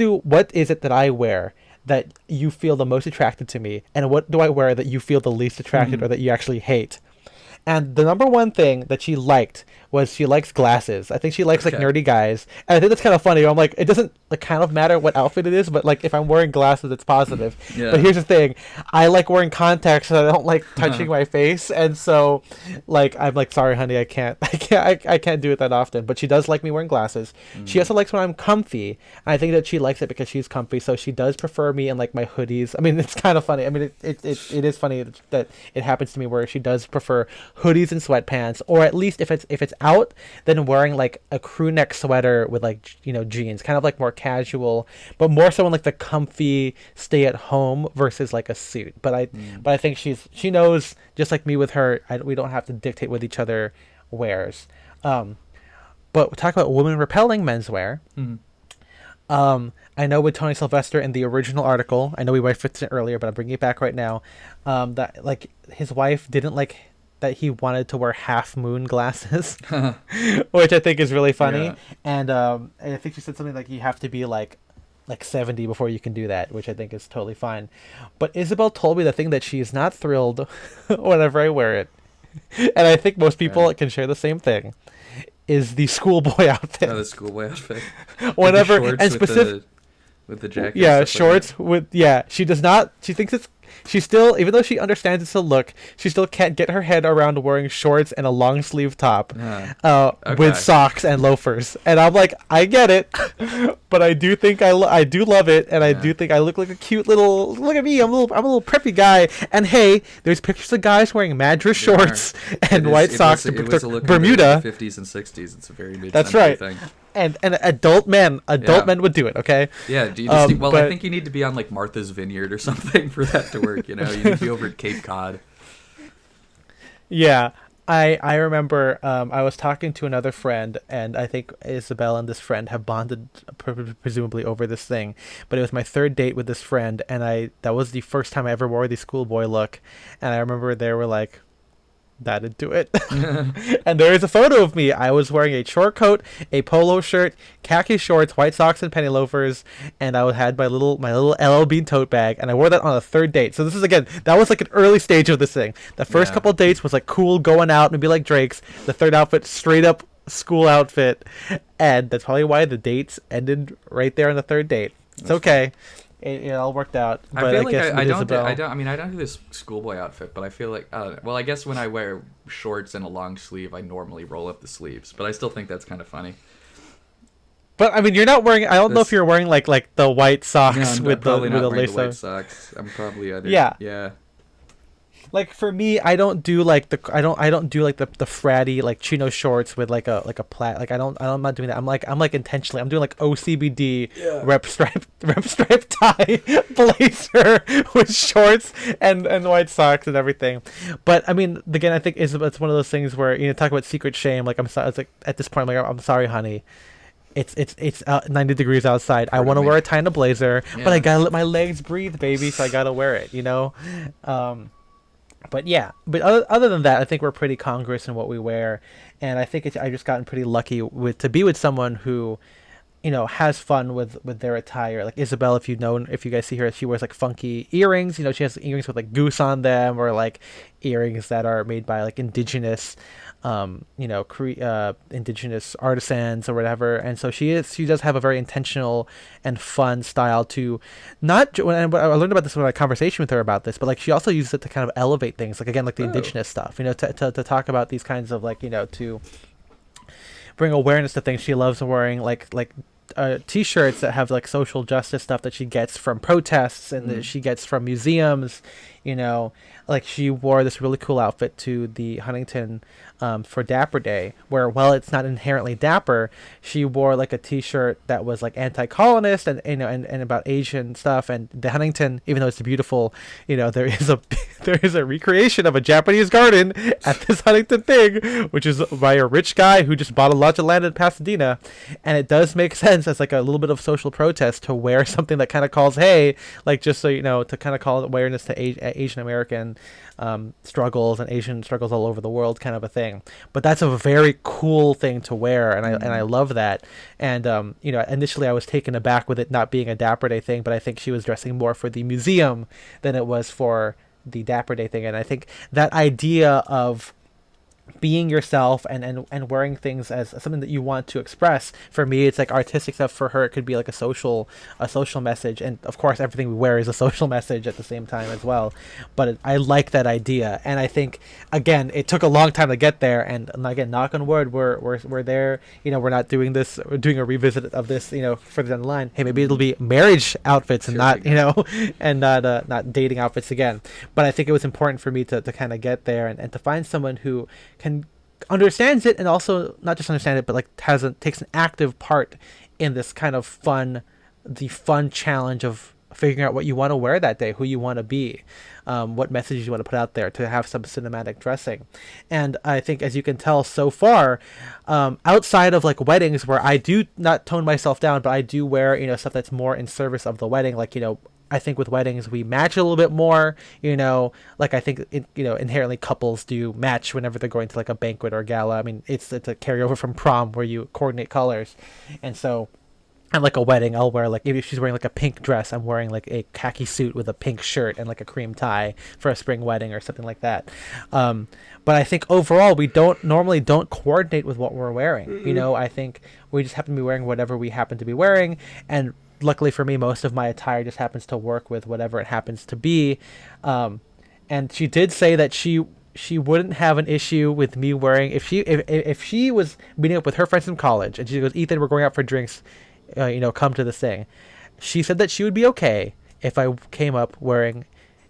is it that I wear that you feel the most attracted to me, and what do I wear that you feel the least attracted or that you actually hate? And the number one thing that she liked was she likes glasses. I think she likes like nerdy guys. And I think that's kind of funny. I'm like, it doesn't like kind of matter what outfit it is, but like if I'm wearing glasses, it's positive. But here's the thing. I like wearing contacts, so I don't like touching my face. And so like, I'm like, sorry, honey, I can't do it that often. But she does like me wearing glasses. She also likes when I'm comfy. And I think that she likes it because she's comfy. So she does prefer me in like my hoodies. I mean, it's kind of funny. I mean, it is funny that it happens to me where she does prefer hoodies and sweatpants, or at least if it's out than wearing like a crew neck sweater with like jeans, kind of like more casual, but more so in like the comfy stay at home versus like a suit. But I think she knows, just like me with her, we don't have to dictate what each other wears. But we talk about women repelling menswear. I know with Tony Sylvester in the original article, I know we referenced it earlier, but I'm bringing it back right now, that like his wife didn't like that he wanted to wear half moon glasses, which I think is really funny. Yeah. And I think she said something like you have to be like 70 before you can do that, which I think is totally fine. But Isabel told me the thing that she is not thrilled whenever I wear it, and I think most people can share the same thing, is the schoolboy outfit. Oh, the schoolboy outfit. Whatever, With the and shorts specific. with the jacket. Yeah, and stuff shorts with she does not. She thinks she still, even though she understands it's a look, she still can't get her head around wearing shorts and a long sleeve top, Okay. with socks and loafers. And I'm like, I get it, but I do think I do love it, and I do think I look like a cute little. Look at me, I'm a little preppy guy. And hey, there's pictures of guys wearing Madras shorts and white socks to it was a look Bermuda. of the 50s and 60s. It's a very mid-century That's right. thing. And adult men would do it. Okay. Yeah, do you just but I think you need to be on like Martha's Vineyard or something for that to work. You need to be over at Cape Cod. Yeah, I remember I was talking to another friend, and I think Isabel and this friend have bonded presumably over this thing. But it was my third date with this friend, and that was the first time I ever wore the schoolboy look, and I remember they were like, that'd do it. And there is a photo of me. I was wearing a short coat, a polo shirt, khaki shorts, white socks and penny loafers, and I had my little LL Bean tote bag, and I wore that on a third date. So this is, again, that was like an early stage of this thing. The first couple dates was like cool, going out, maybe like Drake's. The third outfit, straight up school outfit, and that's probably why the dates ended right there on the third date. It's okay. It all worked out. But I feel like guess I don't Isabel, I mean, I don't do this schoolboy outfit, but I feel like well, I guess when I wear shorts and a long sleeve, I normally roll up the sleeves, but I still think that's kind of funny. But I mean, you're not wearing. I don't know if you're wearing like the white socks No, with the lace white up. socks. I'm probably either. Yeah. Like for me, I don't do like the fratty like chino shorts with like a plat. Like I'm not doing that. I'm like intentionally. I'm doing like OCBD rep stripe tie blazer with shorts and white socks and everything. But I mean, again, I think it's one of those things where talk about secret shame. Like I'm sorry. It's like at this point, I'm like, I'm sorry, honey. It's 90 degrees outside. I want to wear a tie and a blazer, but I gotta let my legs breathe, baby. So I gotta wear it. But other than that, I think we're pretty congruous in what we wear, and I think I just gotten pretty lucky to be with someone who, has fun with their attire. Like Isabel, if you guys see her, she wears like funky earrings. She has earrings with like goose on them, or like earrings that are made by like indigenous indigenous artisans or whatever. And so she does have a very intentional and fun style to not. And I learned about this when I had a conversation with her about this, but like she also uses it to kind of elevate things, like again, like the indigenous stuff, to talk about these kinds of like, to bring awareness to things. She loves wearing like t-shirts that have like social justice stuff that she gets from protests and that she gets from museums. Like she wore this really cool outfit to the Huntington for Dapper Day, where while it's not inherently dapper, she wore like a t-shirt that was like anti-colonist and and about Asian stuff. And the Huntington, even though it's beautiful, there is a recreation of a Japanese garden at this Huntington thing, which is by a rich guy who just bought a lot of land in Pasadena. And it does make sense as like a little bit of social protest to wear something that kind of calls, hey, like just so to kind of call awareness to Asian American struggles and Asian struggles all over the world, kind of a thing. But that's a very cool thing to wear, and I love that. And initially I was taken aback with it not being a Dapper Day thing, but I think she was dressing more for the museum than it was for the Dapper Day thing. And I think that idea of being yourself and wearing things as something that you want to express, for me it's like artistic stuff. For her it could be like a social message, and of course everything we wear is a social message at the same time as well. But I like that idea, and I think again it took a long time to get there, and again, knock on wood, we're there. We're not doing this, we're doing a revisit of this further down the line. Hey, maybe it'll be marriage outfits and not and not dating outfits again. But I think it was important for me to kind of get there and to find someone who can understands it, and also not just understand it, but like takes an active part in this kind of the fun challenge of figuring out what you want to wear that day, who you want to be, what messages you want to put out there to have some cinematic dressing. And I think, as you can tell so far, outside of like weddings where I do not tone myself down, but I do wear, stuff that's more in service of the wedding. Like, I think with weddings we match a little bit more, like I think inherently couples do match whenever they're going to like a banquet or a gala. I mean, it's a carryover from prom where you coordinate colors. And so at like a wedding, I'll wear like, if she's wearing like a pink dress, I'm wearing like a khaki suit with a pink shirt and like a cream tie for a spring wedding or something like that. But I think overall we don't coordinate with what we're wearing. Mm-hmm. I think we just happen to be wearing whatever we happen to be wearing, and luckily for me, most of my attire just happens to work with whatever it happens to be. And she did say that she wouldn't have an issue with me wearing, if she was meeting up with her friends from college and she goes, Ethan, we're going out for drinks, come to this thing. She said that she would be okay if I came up wearing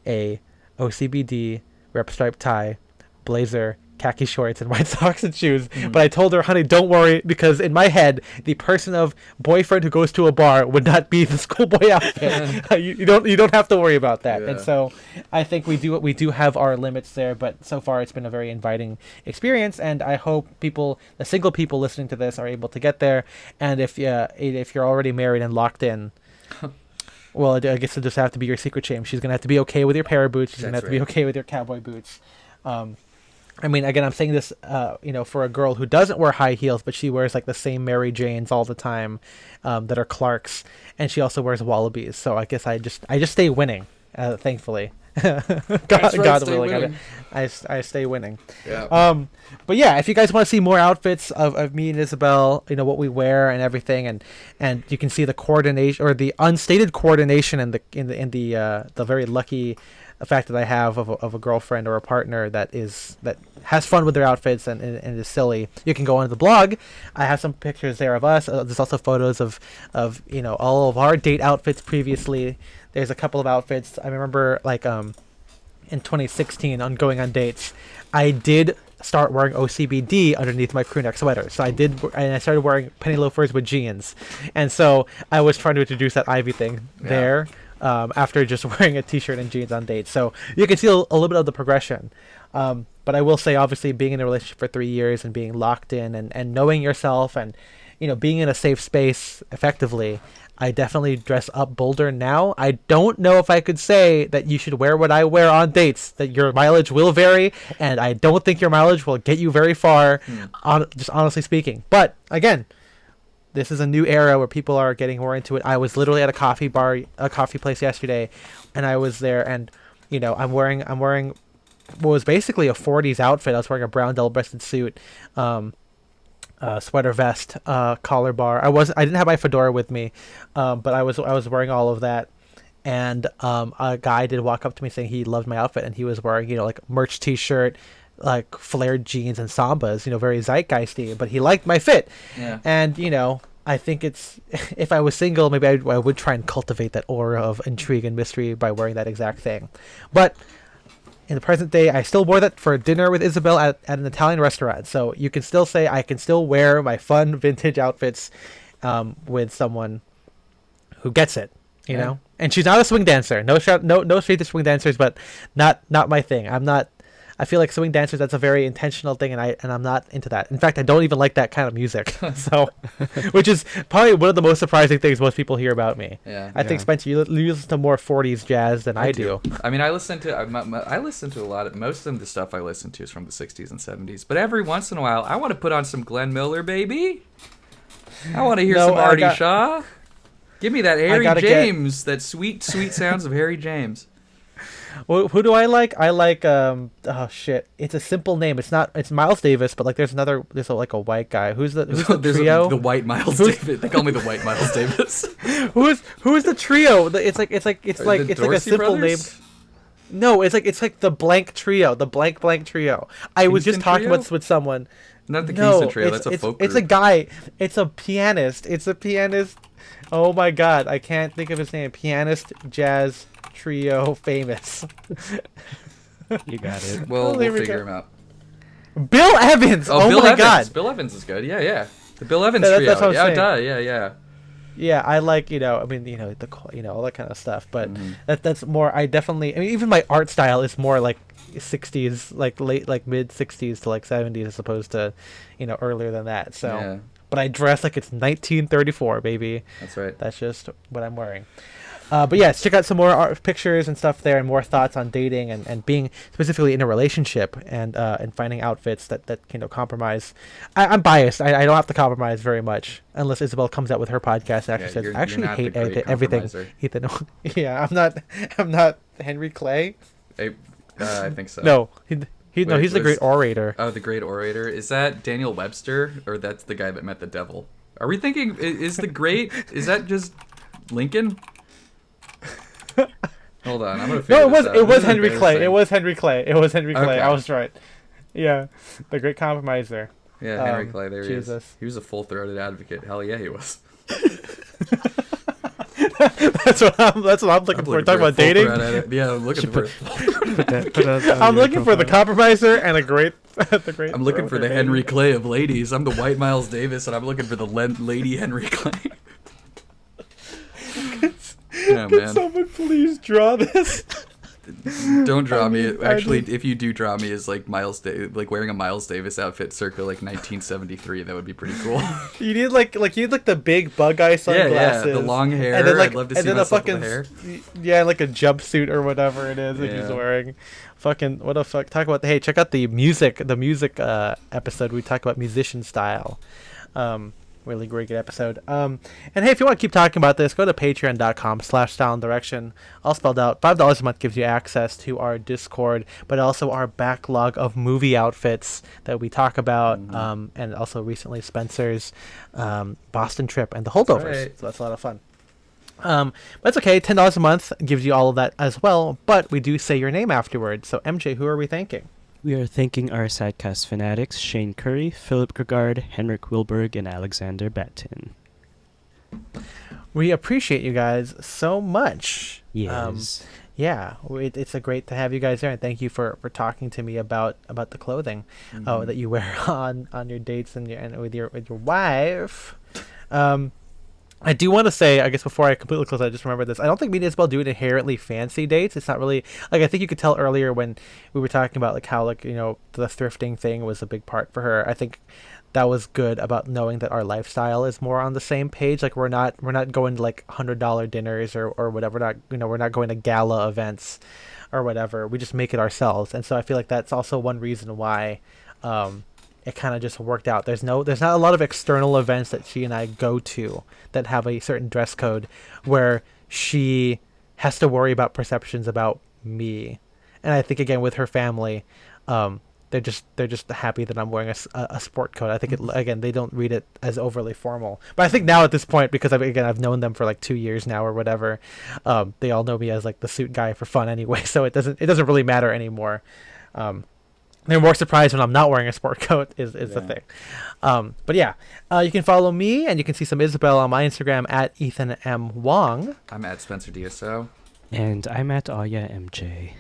a OCBD rep stripe tie, blazer, khaki shorts, and white socks and shoes. Mm-hmm. But I told her, honey, don't worry, because in my head, the person of boyfriend who goes to a bar would not be the schoolboy outfit. you don't have to worry about that. Yeah. And so I think we do have our limits there, but so far it's been a very inviting experience, and I hope the single people listening to this are able to get there. And if you're already married and locked in, well, I guess it'll just have to be your secret shame. She's gonna have to be okay with your para boots. She's gonna have to be okay with your cowboy boots. I mean, again, I'm saying this, for a girl who doesn't wear high heels, but she wears like the same Mary Janes all the time, that are Clarks, and she also wears Wallabies. So I guess I just stay winning, thankfully. God willing, I stay winning. Yeah. But yeah, if you guys want to see more outfits of me and Isabel, what we wear and everything, and you can see the coordination or the unstated coordination in the very lucky fact that I have of a girlfriend or a partner that has fun with their outfits and is silly. You can go onto the blog. I have some pictures there of us. There's also photos of all of our date outfits previously. There's a couple of outfits. I remember like in 2016 on going on dates, I did start wearing OCBD underneath my crew neck sweater. So I started wearing penny loafers with jeans. And so I was trying to introduce that Ivy thing there. After just wearing a t-shirt and jeans on dates. So you can see a little bit of the progression. But I will say, obviously, being in a relationship for 3 years and being locked in and knowing yourself and, being in a safe space effectively, I definitely dress up bolder now. I don't know if I could say that you should wear what I wear on dates, that your mileage will vary, and I don't think your mileage will get you very far, just honestly speaking. But, again, this is a new era where people are getting more into it. I was literally at a coffee place yesterday, and I was there, and I'm wearing what was basically a 40s outfit. I was wearing a brown double-breasted suit, sweater vest, collar bar. I didn't have my fedora with me, but I was wearing all of that. And a guy did walk up to me saying he loved my outfit, and he was wearing like merch T-shirt, like flared jeans and sambas, very zeitgeisty, but he liked my fit. Yeah. And I think if I was single, maybe I would try and cultivate that aura of intrigue and mystery by wearing that exact thing. But in the present day, I still wore that for dinner with Isabel at an Italian restaurant. So you can still say I can still wear my fun vintage outfits with someone who gets it, you know. And she's not a swing dancer. No shade to swing dancers, but not my thing. I feel like swing dancers, that's a very intentional thing, and I'm not into that. In fact, I don't even like that kind of music. So, which is probably one of the most surprising things most people hear about me. Yeah. I think, Spencer, you listen to more 40s jazz than I do. I mean, I listen to a lot of, most of the stuff I listen to is from the 60s and 70s. But every once in a while, I want to put on some Glenn Miller, baby. I want to hear some Artie Shaw. Give me that Harry James, that sweet, sweet sounds of Harry James. Well, who do I like? I like it's a simple name. It's Miles Davis, but like there's a white guy. Who's the trio? The white Miles Davis. They call me the white Miles Davis. Who's the trio? It's like a simple name. No, it's like the blank trio, the blank trio. I was just talking with someone. Not the Kingston Trio. That's a folk group. It's a guy. It's a pianist. Oh my God, I can't think of his name. Pianist, jazz trio, famous. You got it. We'll figure him out. Bill Evans. Oh, Bill my Evans. God. Bill Evans is good. Yeah. The Bill Evans That's trio. what I'm saying. Yeah. Yeah, I like, I mean, all that kind of stuff, but Mm-hmm. that's more, I mean, even my art style is more like 60s, like mid 60s to like 70s as opposed to, earlier than that. So, Yeah. but I dress like it's 1934, baby. That's right. That's just what I'm wearing. But yes, check out some more art pictures and stuff there, and more thoughts on dating and being specifically in a relationship, and finding outfits that compromise. I'm biased. I don't have to compromise very much unless Isabel comes out with her podcast and actually says, "I actually you're not the hate great everything." compromiser. Ethan, yeah, I'm not Henry Clay. I think so. No, he's the was- great orator. Oh, the great orator. Is that Daniel Webster, or that's the guy that met the devil? Are we thinking, is the great, is that just Lincoln? Hold on, I'm gonna figure No, this out. it was This is Henry Clay. embarrassing. It was Henry Clay. Okay. I was right. Yeah, the great compromiser. Yeah, Henry Clay, there he is. Jesus. He was a full-throated advocate. Hell yeah, he was. That's what I'm looking for. Talking about dating. Yeah, I'm looking for. I'm looking for the compromiser and a great, the great. I'm looking for the thrower, Henry baby. Clay of ladies. I'm the white Miles Davis, and I'm looking for the Lady Henry Clay. Yeah, Can man. someone please draw this? Don't draw me. I Actually, if you do draw me as like like wearing a Miles Davis outfit circa like 1973, that would be pretty cool. You need like the big bug eye sunglasses. the long hair. And then I'd love to see myself with the hair. Yeah, like a jumpsuit or whatever it is that he's Yeah. wearing. Fucking what the fuck? Talk about check out the music episode. We talk about musician style. Really great good episode. And hey, if you want to keep talking about this, go to patreon.com/style and direction, all spelled out. $5 a month gives you access to our Discord, but also our backlog of movie outfits that we talk about, and also recently Spencer's Boston trip and the holdovers. Right. So that's a lot of fun. But it's okay. $10 a month gives you all of that as well, but we do say your name afterwards. So MJ, who are we thanking? We are thanking our sidecast fanatics, Shane Curry, Philip Gregard, Henrik Wilberg, and Alexander Batten. We appreciate you guys so much. Yes. Yeah, it's a great to have you guys there, and thank you for talking to me about the clothing that you wear on your dates and with your wife. I do want to say, I guess before I completely close, I just remember this. I don't think me and Isabel do inherently fancy dates. It's not really like, I think you could tell earlier when we were talking about like how like the thrifting thing was a big part for her. I think that was good about knowing that our lifestyle is more on the same page. Like we're not going to like $100 dinners or whatever. We're not going to gala events or whatever. We just make it ourselves. And so I feel like that's also one reason why it kind of just worked out. There's not a lot of external events that she and I go to that have a certain dress code where she has to worry about perceptions about me. And I think again with her family, they're just happy that I'm wearing a sport coat. I think again they don't read it as overly formal. But I think now at this point, because I've known them for like 2 years now or whatever, they all know me as like the suit guy for fun anyway. So it doesn't really matter anymore. They're more surprised when I'm not wearing a sport coat is the thing. But yeah, you can follow me and you can see some Isabel on my Instagram at Ethan M. Wong. I'm at Spencer DSO. And I'm at Aya MJ.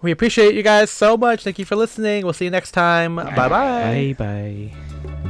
We appreciate you guys so much. Thank you for listening. We'll see you next time. Bye-bye. Bye bye.